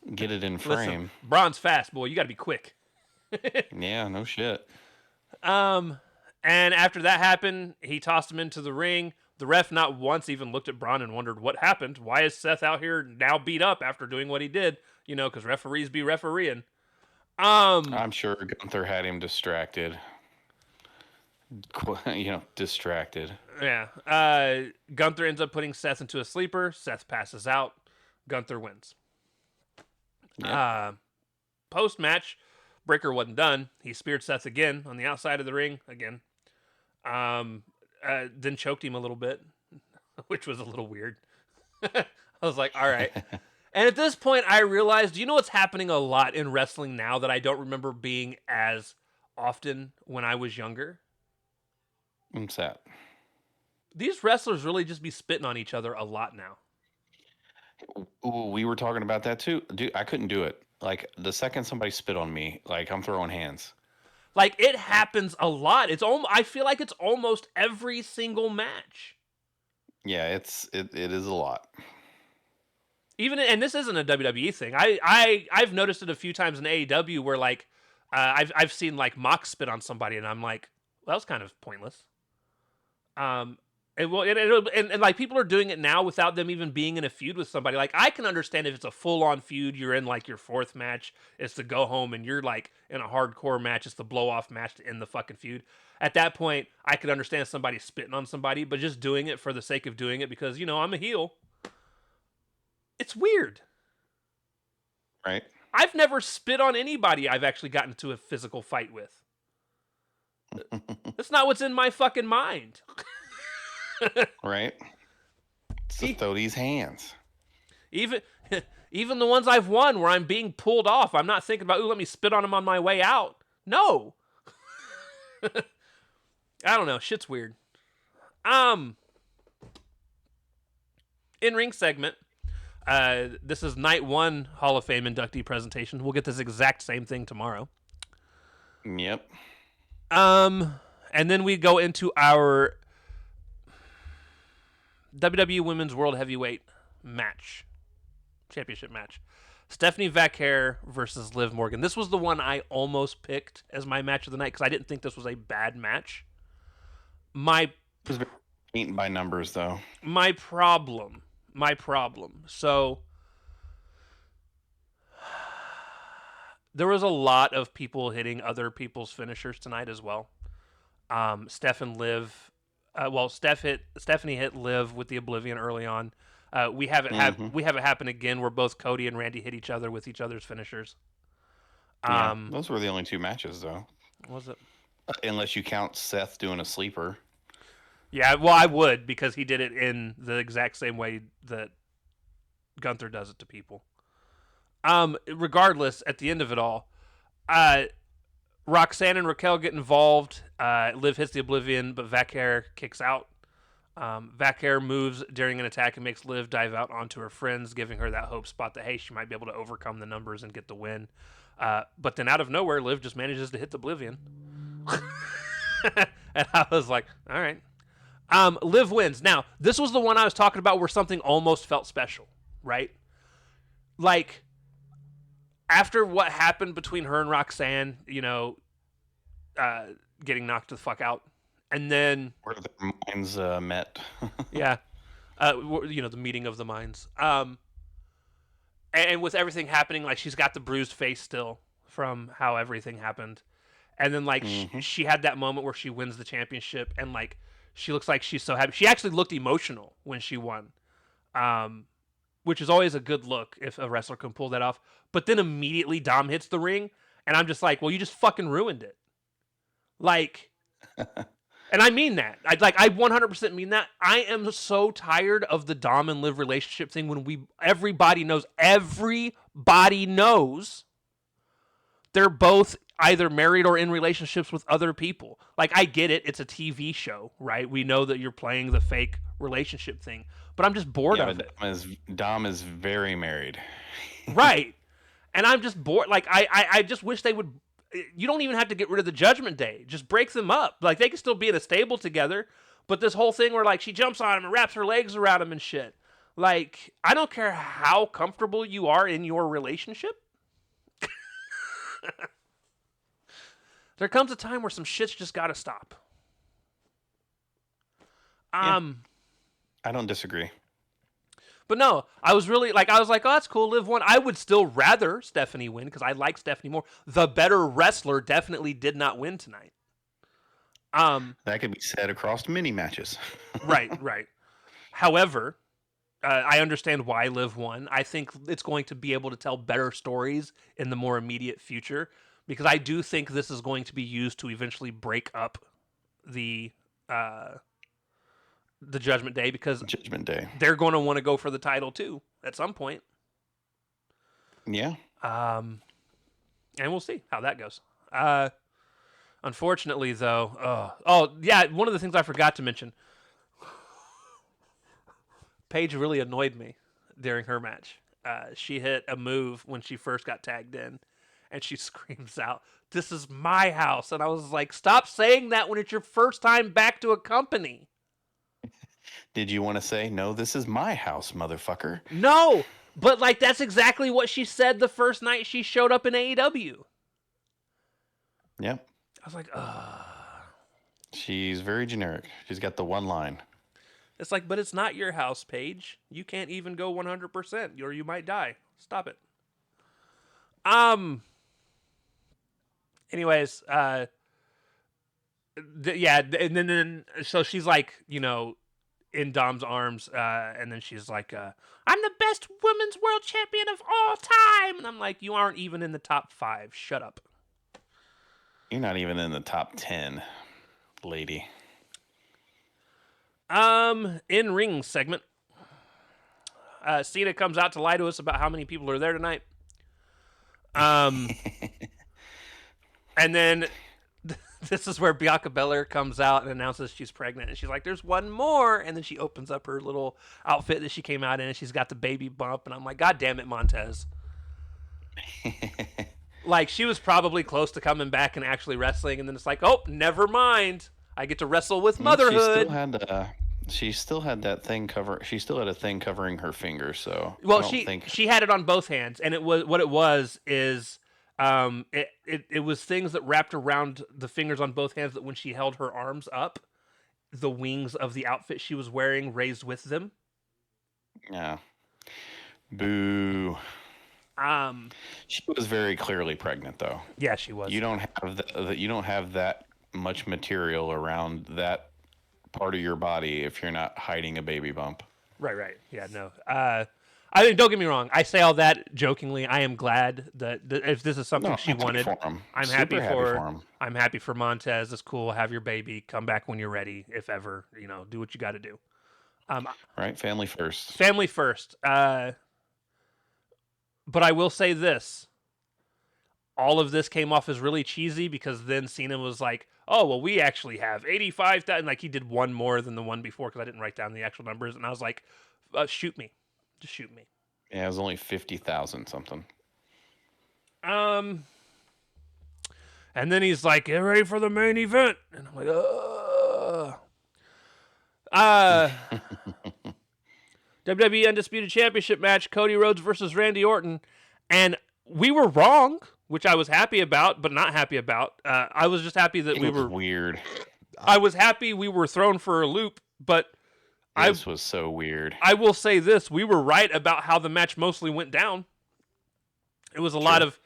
it in frame. Listen, Braun's fast, boy. You got to be quick. Yeah, no shit. And after that happened, he tossed him into the ring. The ref not once even looked at Braun and wondered what happened. Why is Seth out here now beat up after doing what he did? You know, because referees be refereeing. I'm sure Gunther had him distracted. Distracted. Yeah. Gunther ends up putting Seth into a sleeper. Seth passes out. Gunther wins. Yep. Post match, Breaker wasn't done. He speared Seth again on the outside of the ring again. Then choked him a little bit, which was a little weird. I was like, all right. And at this point, I realized, you know what's happening a lot in wrestling now that I don't remember being as often when I was younger? What's that? These wrestlers really just be spitting on each other a lot now. Ooh, we were talking about that too. Dude, I couldn't do it. Like the second somebody spit on me, like I'm throwing hands. Like it happens a lot. I feel like it's almost every single match. Yeah, it is a lot. Even and this isn't a WWE thing. I've noticed it a few times in AEW where like I've seen like Mox spit on somebody and I'm like, well, that was kind of pointless. And like people are doing it now without them even being in a feud with somebody. Like I can understand if it's a full on feud, you're in like your fourth match, it's to go home, and you're like in a hardcore match, it's the blow off match to end the fucking feud. At that point, I could understand somebody spitting on somebody, but just doing it for the sake of doing it because I'm a heel. It's weird. Right? I've never spit on anybody I've actually gotten into a physical fight with. That's not what's in my fucking mind. Right? It's to E- throw these hands. Even even the ones I've won where I'm being pulled off, I'm not thinking about, ooh, let me spit on him on my way out. No. I don't know. Shit's weird. In ring segment. This is night 1 Hall of Fame inductee presentation. We'll get this exact same thing tomorrow. Yep. And then we go into our WWE Women's World Heavyweight match, championship match. Stephanie Vaquer versus Liv Morgan. This was the one I almost picked as my match of the night because I didn't think this was a bad match. It was beaten by numbers, though. My problem. So there was a lot of people hitting other people's finishers tonight as well. Steph and Liv. Stephanie hit Liv with the Oblivion early on. We have it happen again where both Cody and Randy hit each other with each other's finishers. Yeah, those were the only 2 matches, though. Was it? Unless you count Seth doing a sleeper. Yeah, well, I would because he did it in the exact same way that Gunther does it to people. Regardless, at the end of it all, Roxanne and Raquel get involved. Liv hits the Oblivion, but Vaquer kicks out. Vaquer moves during an attack and makes Liv dive out onto her friends, giving her that hope spot that, hey, she might be able to overcome the numbers and get the win. But then out of nowhere, Liv just manages to hit the Oblivion. And I was like, all right. Liv wins. Now, this was the one I was talking about where something almost felt special, right? Like, after what happened between her and Roxanne, getting knocked the fuck out, and then where their minds met. yeah, the meeting of the minds. And with everything happening, like she's got the bruised face still from how everything happened, and then like she had that moment where she wins the championship, and like she looks like she's so happy. She actually looked emotional when she won. Which is always a good look if a wrestler can pull that off. But then immediately Dom hits the ring, and I'm just like, well, you just fucking ruined it. Like, and I mean that. I 100% mean that. I am so tired of the Dom and Liv relationship thing when everybody knows they're both either married or in relationships with other people. Like, I get it. It's a TV show, right? We know that you're playing the fake relationship thing. But I'm just bored of it. Dom is very married. Right. And I'm just bored. Like, I just wish they would... You don't even have to get rid of the Judgment Day. Just break them up. Like, they can still be in a stable together. But this whole thing where, like, she jumps on him and wraps her legs around him and shit. Like, I don't care how comfortable you are in your relationship. There comes a time where some shit's just got to stop. I don't disagree. But no, I was like, oh, that's cool. Liv won. I would still rather Stephanie win because I like Stephanie more. The better wrestler definitely did not win tonight. That could be said across many matches. Right. However, I understand why Liv won. I think it's going to be able to tell better stories in the more immediate future because I do think this is going to be used to eventually break up the Judgment Day because they're going to want to go for the title too at some point. Yeah. And we'll see how that goes. Unfortunately, though, one of the things I forgot to mention, Paige really annoyed me during her match. She hit a move when she first got tagged in, and she screams out, "This is my house." And I was like, stop saying that when it's your first time back to a company. Did you want to say, no, this is my house, motherfucker? No, but like that's exactly what she said the first night she showed up in AEW. Yep. I was like, She's very generic. She's got the one line. It's like, but it's not your house, Paige. You can't even go 100%, or you might die. Stop it. Anyways, and then so she's like, in Dom's arms, and then she's like, I'm the best women's world champion of all time. And I'm like, you aren't even in the top 5. Shut up. You're not even in the top 10. lady. In ring segment, Cena comes out to lie to us about how many people are there tonight. And then this is where Bianca Belair comes out and announces she's pregnant, and she's like, "There's one more," and then she opens up her little outfit that she came out in, and she's got the baby bump, and I'm like, "God damn it, Montez!" Like, she was probably close to coming back and actually wrestling, and then it's like, "Oh, never mind, I get to wrestle with motherhood." She still had that thing cover. She still had a thing covering her finger. So Well, I don't think she had it on both hands, and it was what it was is it was things that wrapped around the fingers on both hands that when she held her arms up, the wings of the outfit she was wearing raised with them. Yeah. Boo. She was very clearly pregnant, though. Yeah, she was. You don't have that much material around that part of your body if you're not hiding a baby bump. Right. Yeah, no. I mean, don't get me wrong. I say all that jokingly. I am glad that if this is something she wanted, I'm happy for him. I'm happy for Montez. It's cool. Have your baby. Come back when you're ready, if ever. Do what you got to do. Right, family first. Family first. But I will say this. All of this came off as really cheesy because then Cena was like, "Oh, well, we actually have 85,000." Like, he did one more than the one before because I didn't write down the actual numbers. And I was like, shoot me. Just shoot me. Yeah, it was only 50,000 something. And then he's like, "Get ready for the main event." And I'm like, WWE Undisputed Championship match, Cody Rhodes versus Randy Orton. And we were wrong, which I was happy about, but not happy about. I was just happy that It was weird. I was happy we were thrown for a loop, but this was so weird. I will say this: we were right about how the match mostly went down. It was a lot of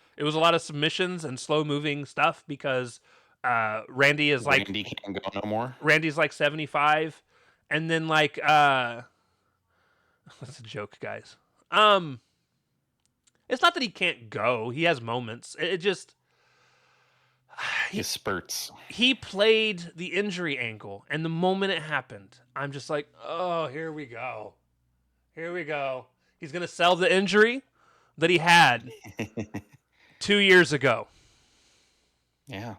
submissions and slow moving stuff because Randy can't go no more. Randy's like 75, and then like that's a joke, guys. It's not that he can't go; he has moments. It just he spurts. He played the injury angle, and the moment it happened, I'm just like, "Oh, here we go. Here we go. He's gonna sell the injury that he had 2 years ago." Yeah,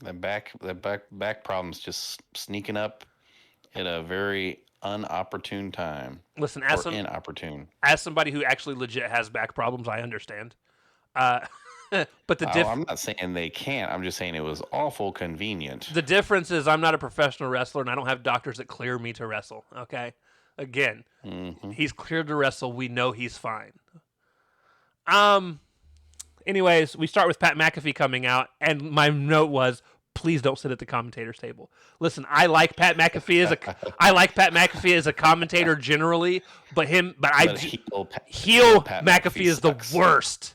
that back problem's just sneaking up at a very inopportune time. Listen, inopportune. As somebody who actually legit has back problems, I understand. But I'm not saying they can't. I'm just saying it was awful convenient. The difference is I'm not a professional wrestler, and I don't have doctors that clear me to wrestle. Okay, again, He's cleared to wrestle. We know he's fine. Anyways, we start with Pat McAfee coming out, and my note was, "Please don't sit at the commentator's table." Listen, I like Pat McAfee as a commentator generally, but heel Pat McAfee is sucks. the worst.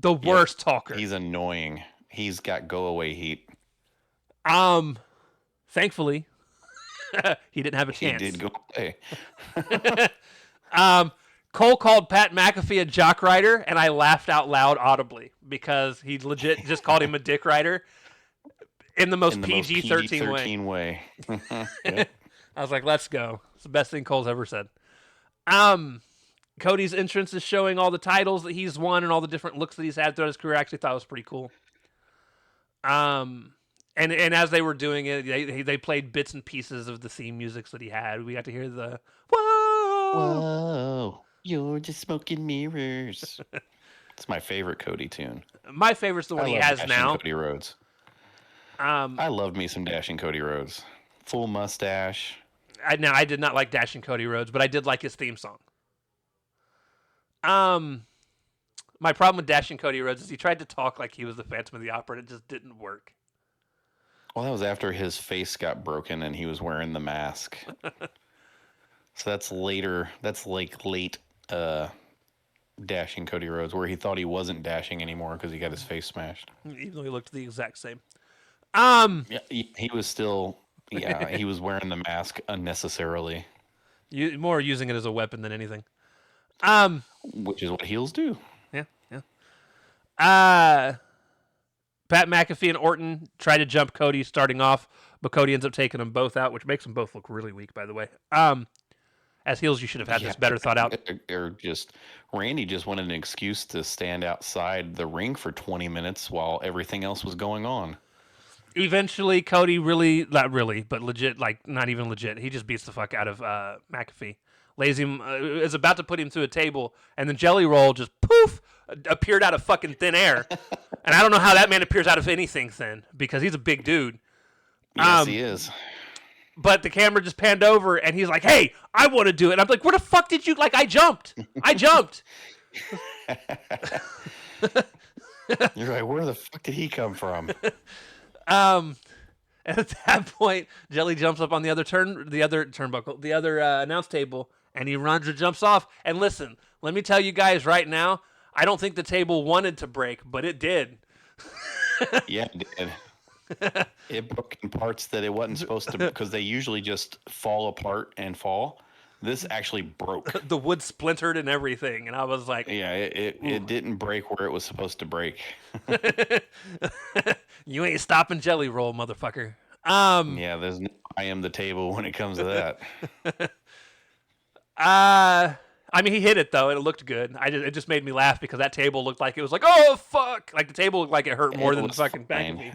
The worst talker. He's annoying. He's got go away heat. Thankfully, he didn't have a chance. He did go away. Cole called Pat McAfee a jock rider, and I laughed out loud audibly because he legit just called him a dick rider in the most PG-13 way. I was like, let's go. It's the best thing Cole's ever said. Cody's entrance is showing all the titles that he's won and all the different looks that he's had throughout his career. I actually thought it was pretty cool. And as they were doing it, they played bits and pieces of the theme music that he had. We got to hear the whoa, you're just smoking mirrors. It's my favorite Cody tune. My favorite's the one he has now. Cody Rhodes. I loved me some Dashing Cody Rhodes. Full mustache. I did not like Dashing Cody Rhodes, but I did like his theme song. My problem with Dashing Cody Rhodes is he tried to talk like he was the Phantom of the Opera, and it just didn't work. Well, that was after his face got broken and he was wearing the mask. So that's later. That's like late Dashing Cody Rhodes, where he thought he wasn't dashing anymore because he got his face smashed. Even though he looked the exact same. Yeah, he was still. Yeah, he was wearing the mask unnecessarily. More using it as a weapon than anything. Which is what heels do. Yeah. Pat McAfee and Orton try to jump Cody starting off, but Cody ends up taking them both out, which makes them both look really weak, by the way. As heels, you should have had this better thought out. Or just Randy just wanted an excuse to stand outside the ring for 20 minutes while everything else was going on. Eventually, Cody not really, but legit, like not even legit. He just beats the fuck out of McAfee. Lays him, is about to put him through a table, and then Jelly Roll just poof appeared out of fucking thin air. And I don't know how that man appears out of anything thin, because he's a big dude. Yes, he is. But the camera just panned over, and he's like, "Hey, I want to do it." And I'm like, "Where the fuck did you? Like, I jumped. You're like, where the fuck did he come from? And at that point, Jelly jumps up on the other turnbuckle, the other announce table, and he runs and jumps off. And listen, let me tell you guys right now, I don't think the table wanted to break, but it did. Yeah, it did. It broke in parts that it wasn't supposed to, because they usually just fall apart and fall. This actually broke. The wood splintered and everything, and I was like, yeah, it didn't break where it was supposed to break. You ain't stopping Jelly Roll, motherfucker. Yeah, there's no I am the table when it comes to that. I mean, he hit it though, and it looked good. It just made me laugh because that table looked like it was like, oh fuck, like the table looked like it hurt more than the fucking back of me.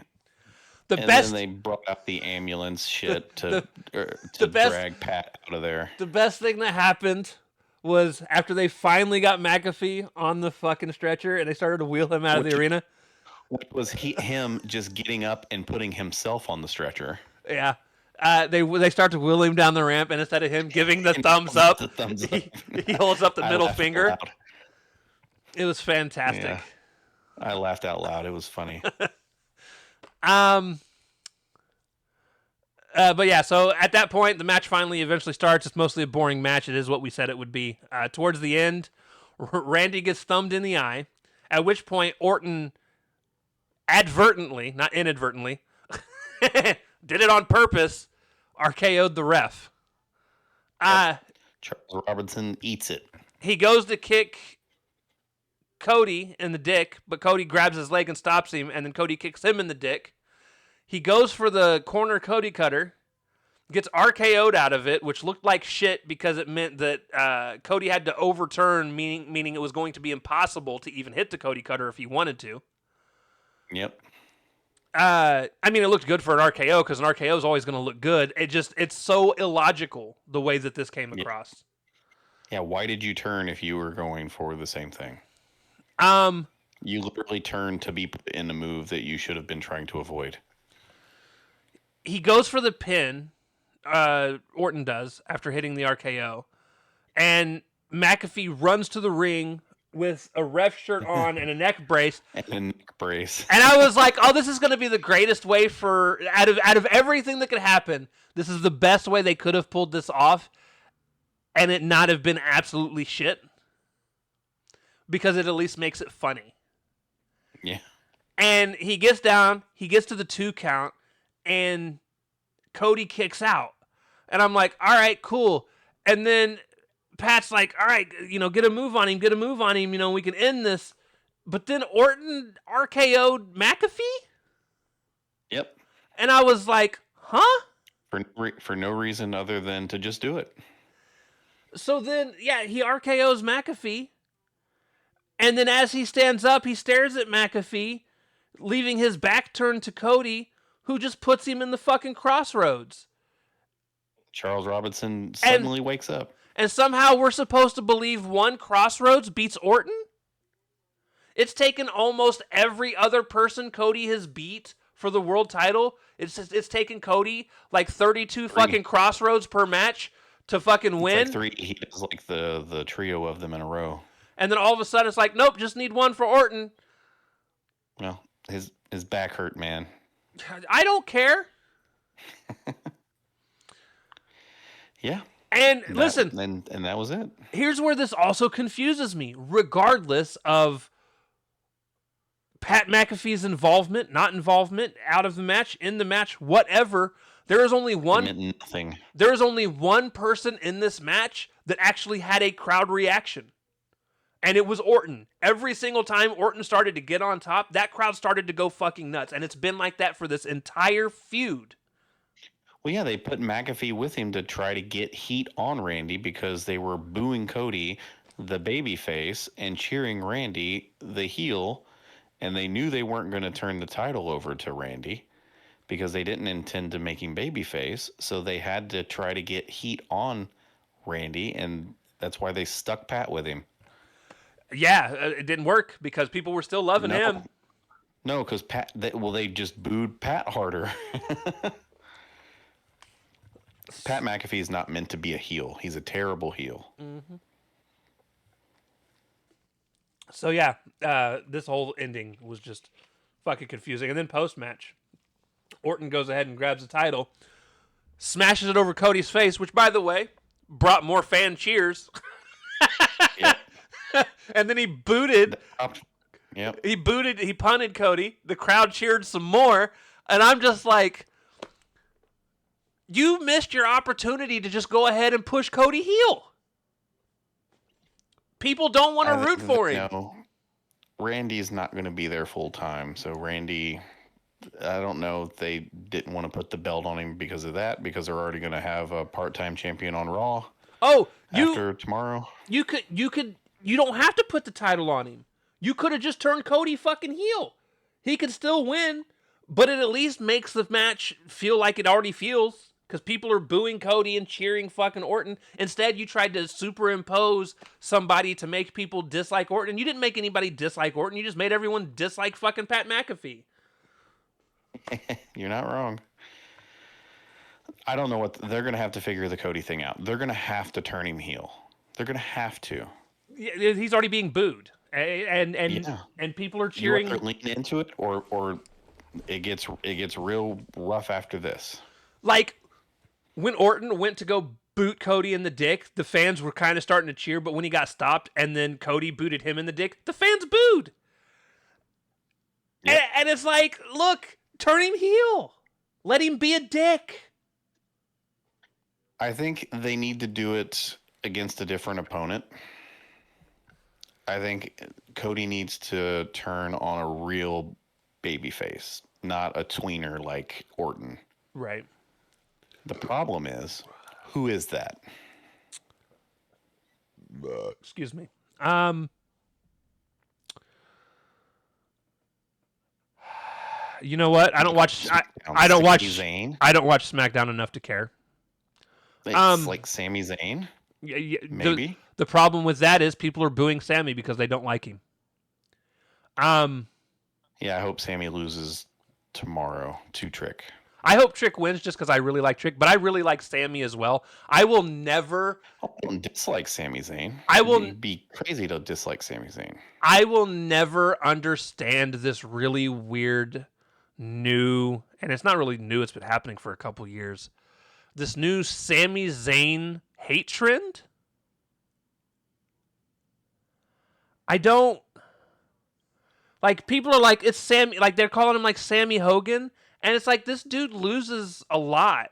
Then they brought out the ambulance shit to drag Pat out of there. The best thing that happened was after they finally got McAfee on the fucking stretcher and they started to wheel him out of the arena. Which was him just getting up and putting himself on the stretcher. Yeah. They start to wheel him down the ramp, and instead of him giving the thumbs up, he holds up the middle finger. It was fantastic. Yeah. I laughed out loud. It was funny. But yeah, so at that point, the match finally eventually starts. It's mostly a boring match. It is what we said it would be. Towards the end, Randy gets thumbed in the eye, at which point Orton advertently, not inadvertently, did it on purpose, RKO'd the ref. Charles Robinson eats it. He goes to kick Cody in the dick, but Cody grabs his leg and stops him, and then Cody kicks him in the dick. He goes for the corner Cody cutter, gets RKO'd out of it, which looked like shit because it meant that Cody had to overturn, meaning it was going to be impossible to even hit the Cody cutter if he wanted to. Yep. I mean, it looked good for an RKO because an RKO is always going to look good. It's so illogical the way that this came across. Yeah, why did you turn if you were going for the same thing? You literally turned to be put in a move that you should have been trying to avoid. He goes for the pin, Orton does, after hitting the RKO. And McAfee runs to the ring with a ref shirt on and a neck brace. And a neck brace. And I was like, oh, this is going to be the greatest way for... Out of everything that could happen, this is the best way they could have pulled this off and it not have been absolutely shit. Because it at least makes it funny. Yeah. And he gets down, he gets to the 2 count, and Cody kicks out. And I'm like, all right, cool. And then Pat's like, all right, get a move on him, we can end this. But then Orton RKO'd McAfee? Yep. And I was like, huh? For no reason other than to just do it. So then, yeah, he RKO's McAfee. And then as he stands up, he stares at McAfee, leaving his back turned to Cody, who just puts him in the fucking crossroads. Charles Robinson suddenly wakes up. And somehow we're supposed to believe one crossroads beats Orton? It's taken almost every other person Cody has beat for the world title. It's taken Cody like 32 fucking crossroads per match to fucking win. It's like 3. He does like the trio of them in a row. And then all of a sudden it's like, nope, just need one for Orton. Well, his back hurt, man. I don't care. Yeah. And listen. And that was it. Here's where this also confuses me. Regardless of Pat McAfee's involvement, not involvement, out of the match, in the match, whatever, there is only one. It meant nothing. There is only one person in this match that actually had a crowd reaction. And it was Orton. Every single time Orton started to get on top, that crowd started to go fucking nuts. And it's been like that for this entire feud. Well, yeah, they put McAfee with him to try to get heat on Randy because they were booing Cody, the babyface, and cheering Randy, the heel. And they knew they weren't going to turn the title over to Randy because they didn't intend to make him babyface. So they had to try to get heat on Randy. And that's why they stuck pat with him. Yeah, it didn't work because people were still loving him. No, because they just booed Pat harder. Pat McAfee is not meant to be a heel. He's a terrible heel. Mm-hmm. So yeah, this whole ending was just fucking confusing. And then post-match, Orton goes ahead and grabs the title, smashes it over Cody's face, which, by the way, brought more fan cheers. Yep. And then he booted. Yep. He punted Cody. The crowd cheered some more. And I'm just like, you missed your opportunity to just go ahead and push Cody heel. People don't want to root for him. No, Randy's not going to be there full time. So Randy, I don't know if they didn't want to put the belt on him because of that, because they're already going to have a part-time champion on Raw. Oh, after tomorrow. You don't have to put the title on him. You could have just turned Cody fucking heel. He could still win, but it at least makes the match feel like it already feels. Because people are booing Cody and cheering fucking Orton. Instead, you tried to superimpose somebody to make people dislike Orton. You didn't make anybody dislike Orton. You just made everyone dislike fucking Pat McAfee. You're not wrong. I don't know what they're going to have to figure the Cody thing out. They're going to have to turn him heel. They're going to have to. Yeah, he's already being booed, and people are cheering. You either lean into it, or it gets real rough after this. Like, when Orton went to go boot Cody in the dick, the fans were kind of starting to cheer, but when he got stopped and then Cody booted him in the dick, the fans booed. Yep. And it's like, look, turn him heel. Let him be a dick. I think they need to do it against a different opponent. I think Cody needs to turn on a real babyface, not a tweener like Orton. Right. The problem is, who is that? Excuse me. You know what? I don't watch. I don't watch. Zayn. I don't watch SmackDown enough to care. It's like Sami Zayn. Yeah, maybe. The problem with that is people are booing Sami because they don't like him. Yeah, I hope Sami loses tomorrow to Trick. I hope Trick wins just because I really like Trick, but I really like Sami as well. I will never. I don't dislike Sami Zayn. It'd be crazy to dislike Sami Zayn. I will never understand this really weird new, and it's not really new. It's been happening for a couple years. This new Sami Zayn hate trend. I don't like. People are like, it's Sammy. Like, they're calling him like Sammy Hogan. And it's like, this dude loses a lot.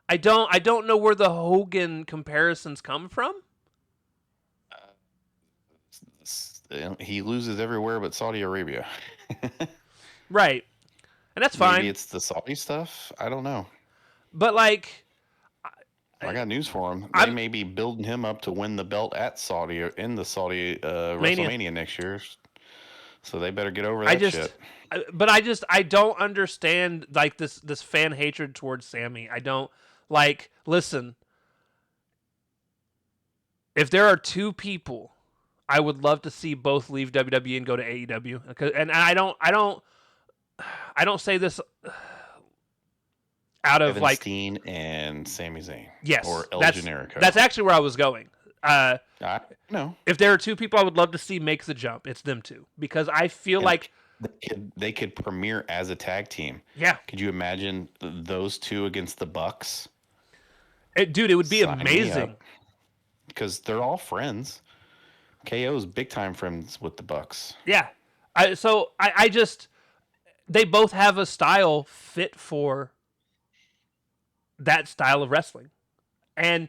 I don't know where the Hogan comparisons come from. He loses everywhere but Saudi Arabia. Right. And that's fine. Maybe it's the Saudi stuff. I don't know. But like, I got news for him. They may be building him up to win the belt at Saudi in the Saudi WrestleMania next year. So they better get over that shit. But I don't understand like this fan hatred towards Sammy. I don't like. Listen, if there are two people, I would love to see both leave WWE and go to AEW. And I don't say this out of Evan like Steen and Sami Zayn. Yes, or El Generico. That's actually where I was going. No. If there are two people I would love to see make the jump, it's them two, because I feel like they could premiere as a tag team. Yeah. Could you imagine those two against the Bucks? Dude, it would be amazing. Because they're all friends. KO's big time friends with the Bucks. Yeah. I just, they both have a style fit for that style of wrestling. And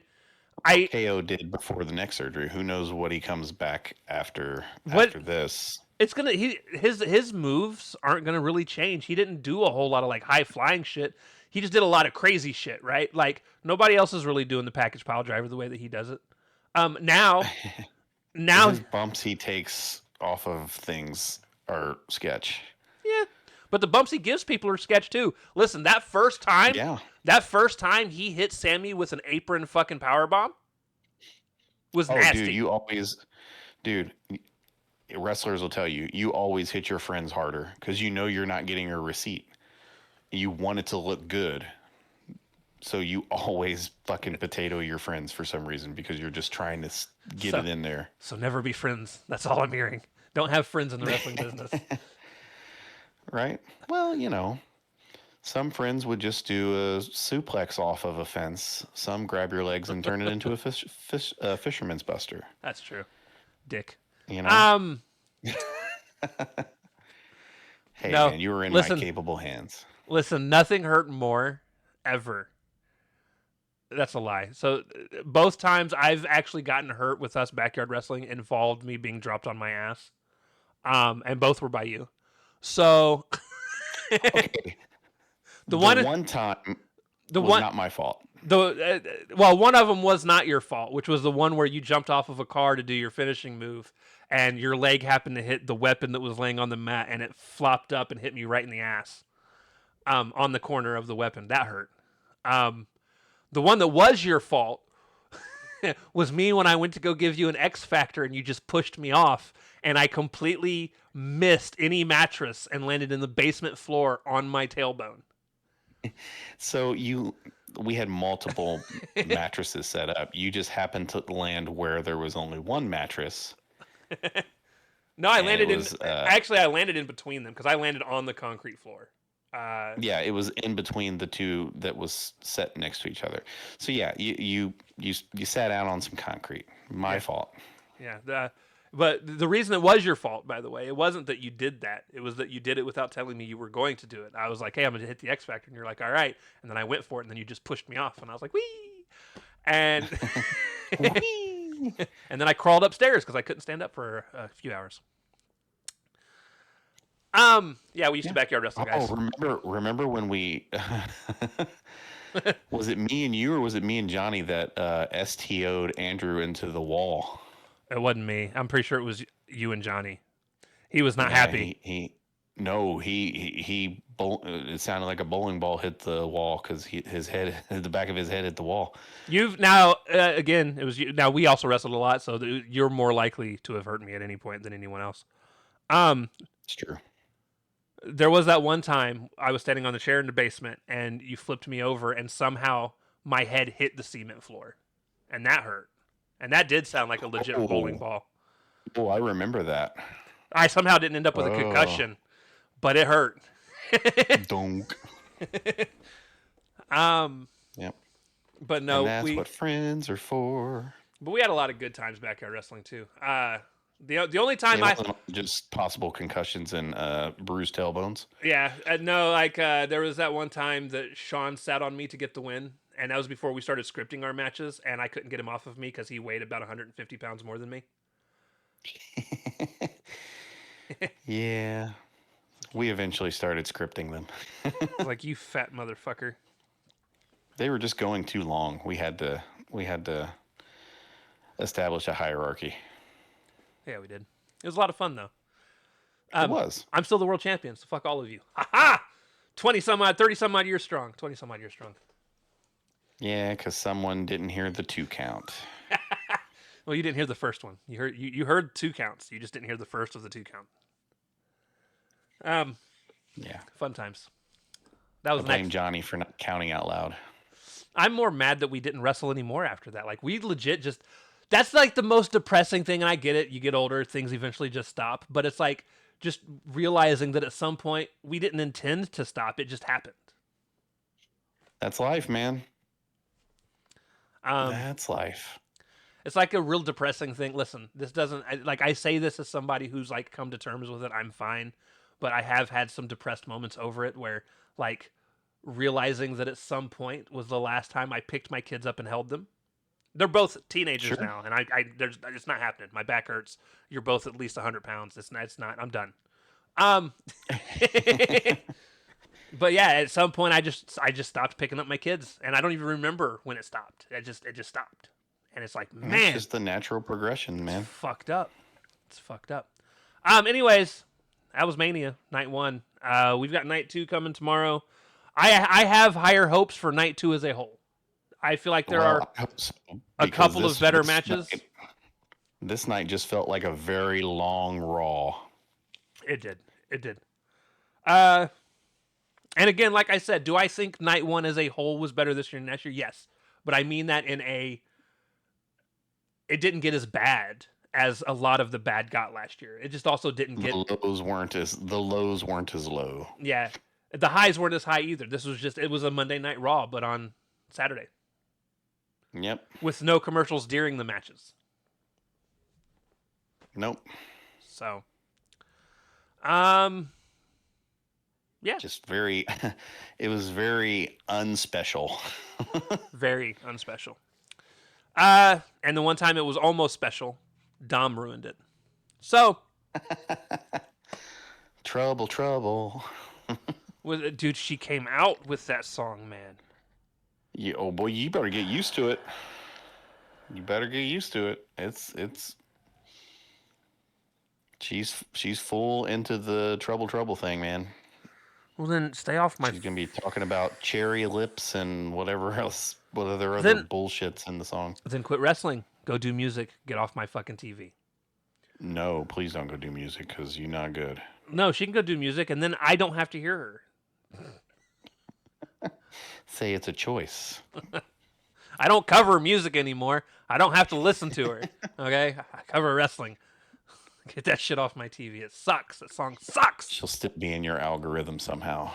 I KO did before the neck surgery. Who knows what he comes back what after this? it's gonna his moves aren't gonna really change. He didn't do a whole lot of like high flying shit. He just did a lot of crazy shit, right? Like nobody else is really doing the package pile driver the way that he does it. Now now His bumps he takes off of things are sketch. yeah. But the bumps he gives people are sketch too. Listen, Yeah. that first time he hit Sammy with an apron fucking power bomb was Oh, nasty. dude, wrestlers will tell you, you always hit your friends harder because you know you're not getting a receipt. You want it to look good. So you always fucking potato your friends for some reason because you're just trying to get it in there. So never be friends. That's all I'm hearing. Don't have friends in the wrestling business. Right? Well, some friends would just do a suplex off of a fence. Some grab your legs and turn it into a fisherman's buster. That's true. Dick. You know? Hey, no, man, you were in listen, my capable hands. Listen, nothing hurt more ever. That's a lie. So both times I've actually gotten hurt with us backyard wrestling involved me being dropped on my ass. And both were by you. So Okay. the one time was not my fault. Well, one of them was not your fault, which was the one where you jumped off of a car to do your finishing move, and your leg happened to hit the weapon that was laying on the mat, and it flopped up and hit me right in the ass, on the corner of the weapon. That hurt. The one that was your fault was me when I went to go give you an X Factor, and you just pushed me off, and I completely missed any mattress and landed in the basement floor on my tailbone. So we had multiple mattresses set up. You just happened to land where there was only one mattress. No, I landed actually I landed in between them because I landed on the concrete floor. Yeah, it was in between the two that was set next to each other. So yeah, you sat out on some concrete. My fault. Yeah, but the reason it was your fault, by the way, it wasn't that you did that. It was that you did it without telling me you were going to do it. I was like, hey, I'm going to hit the X Factor. And you're like, all right. And then I went for it, and then you just pushed me off. And I was like, wee! And, and then I crawled upstairs because I couldn't stand up for a few hours. Yeah, we used to backyard wrestle, guys. Oh, remember when we... Was it me and you, or was it me and Johnny that STO'd Andrew into the wall? It wasn't me. I'm pretty sure it was you and Johnny. He was not happy. It sounded like a bowling ball hit the wall because the back of his head hit the wall. You've now again. It was you. Now we also wrestled a lot, so you're more likely to have hurt me at any point than anyone else. It's true. There was that one time I was standing on the chair in the basement, and you flipped me over, and somehow my head hit the cement floor, and that hurt. And that did sound like a legit bowling ball. Oh, I remember that. I somehow didn't end up with a concussion, but it hurt. Donk. Yep. But no, and that's what friends are for. But we had a lot of good times backyard wrestling too. The only time wasn't just possible concussions and bruised tailbones. Yeah, no, like there was that one time that Sean sat on me to get the win, and that was before we started scripting our matches, and I couldn't get him off of me because he weighed about 150 pounds more than me. Yeah, we eventually started scripting them. Like, you fat motherfucker. They were just going too long. We had to establish a hierarchy. Yeah, we did. It was a lot of fun, though. It was. I'm still the world champion, so fuck all of you. Ha ha! 30-some-odd years strong. 20-some-odd years strong. Yeah, because someone didn't hear the 2 count. Well, you didn't hear the first one. You heard 2 counts. You just didn't hear the first of the 2 count. Yeah. Fun times. That was I blame Johnny for not counting out loud. I'm more mad that we didn't wrestle anymore after that. Like, we legit just... That's like the most depressing thing, and I get it. You get older, things eventually just stop. But it's like just realizing that at some point we didn't intend to stop. It just happened. That's life, man. That's life. It's like a real depressing thing. Listen, this doesn't... I say this as somebody who's like come to terms with it. I'm fine. But I have had some depressed moments over it where, like, realizing that at some point was the last time I picked my kids up and held them. They're both teenagers Sure. now, and it's not happening. My back hurts. You're both at least 100 pounds. It's not. It's not. I'm done. Um, but yeah, at some point, I just stopped picking up my kids, and I don't even remember when it stopped. It just stopped, and it's like, It's man, just the natural progression, it's man. fucked up. It's fucked up. Anyways, that was Mania night 1. We've got night 2 coming tomorrow. I have higher hopes for night 2 as a whole. I feel like there are Well, I hope so, a because couple of better matches. this night just felt like a very long Raw. It did. It did. Uh, and again, like I said, do I think night 1 as a whole was better this year than last year? Yes, but I mean that in a. It didn't get as bad as a lot of the bad got last year. It just also didn't get. The lows weren't as low. Yeah, the highs weren't as high either. This was just. It was a Monday Night Raw, but on Saturday Yep. with no commercials during the matches. Nope. So, um, yeah, Just very. It was very unspecial. very unspecial. And the one time it was almost special, Dom ruined it. So, Trouble, trouble. dude, she came out with that song, man. Yeah, oh boy, you better get used to it. You better get used to it. It's. She's full into the trouble thing, man. Well, then stay off my. She's gonna be talking about cherry lips and whatever else, what other Then- bullshits in the song. Then quit wrestling. Go do music. Get off my fucking TV. No, please don't go do music because you're not good. No, she can go do music, and then I don't have to hear her. Say it's a choice. I don't cover music anymore. I don't have to listen to her. Okay, I cover wrestling. Get that shit off my TV. It sucks. That song sucks. She'll still be in your algorithm somehow.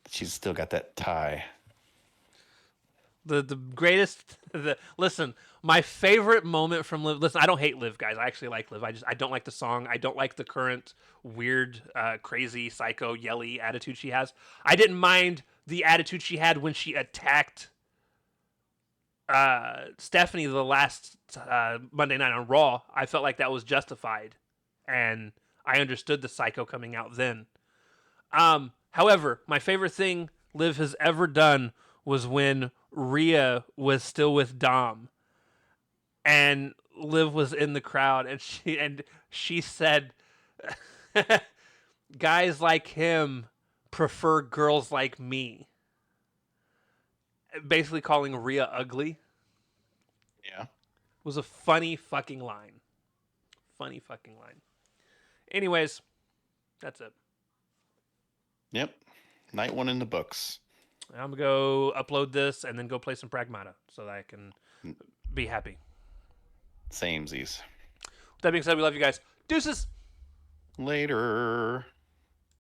She's still got that tie. The greatest. Listen, my favorite moment from Liv. Listen, I don't hate Liv, guys. I actually like Liv. I don't like the song. I don't like the current weird, crazy, psycho, yelly attitude she has. I didn't mind the attitude she had when she attacked Stephanie the last Monday night on Raw. I felt like that was justified, and I understood the psycho coming out then. However, my favorite thing Liv has ever done was when Rhea was still with Dom, and Liv was in the crowd, and she said, "Guys like him prefer girls like me." Basically, calling Rhea ugly. Yeah. Was a funny fucking line. Funny fucking line. Anyways, that's it. Yep. Night 1 in the books. I'm gonna go upload this and then go play some Pragmata so that I can be happy. Samesies. With that being said, we love you guys. Deuces. Later.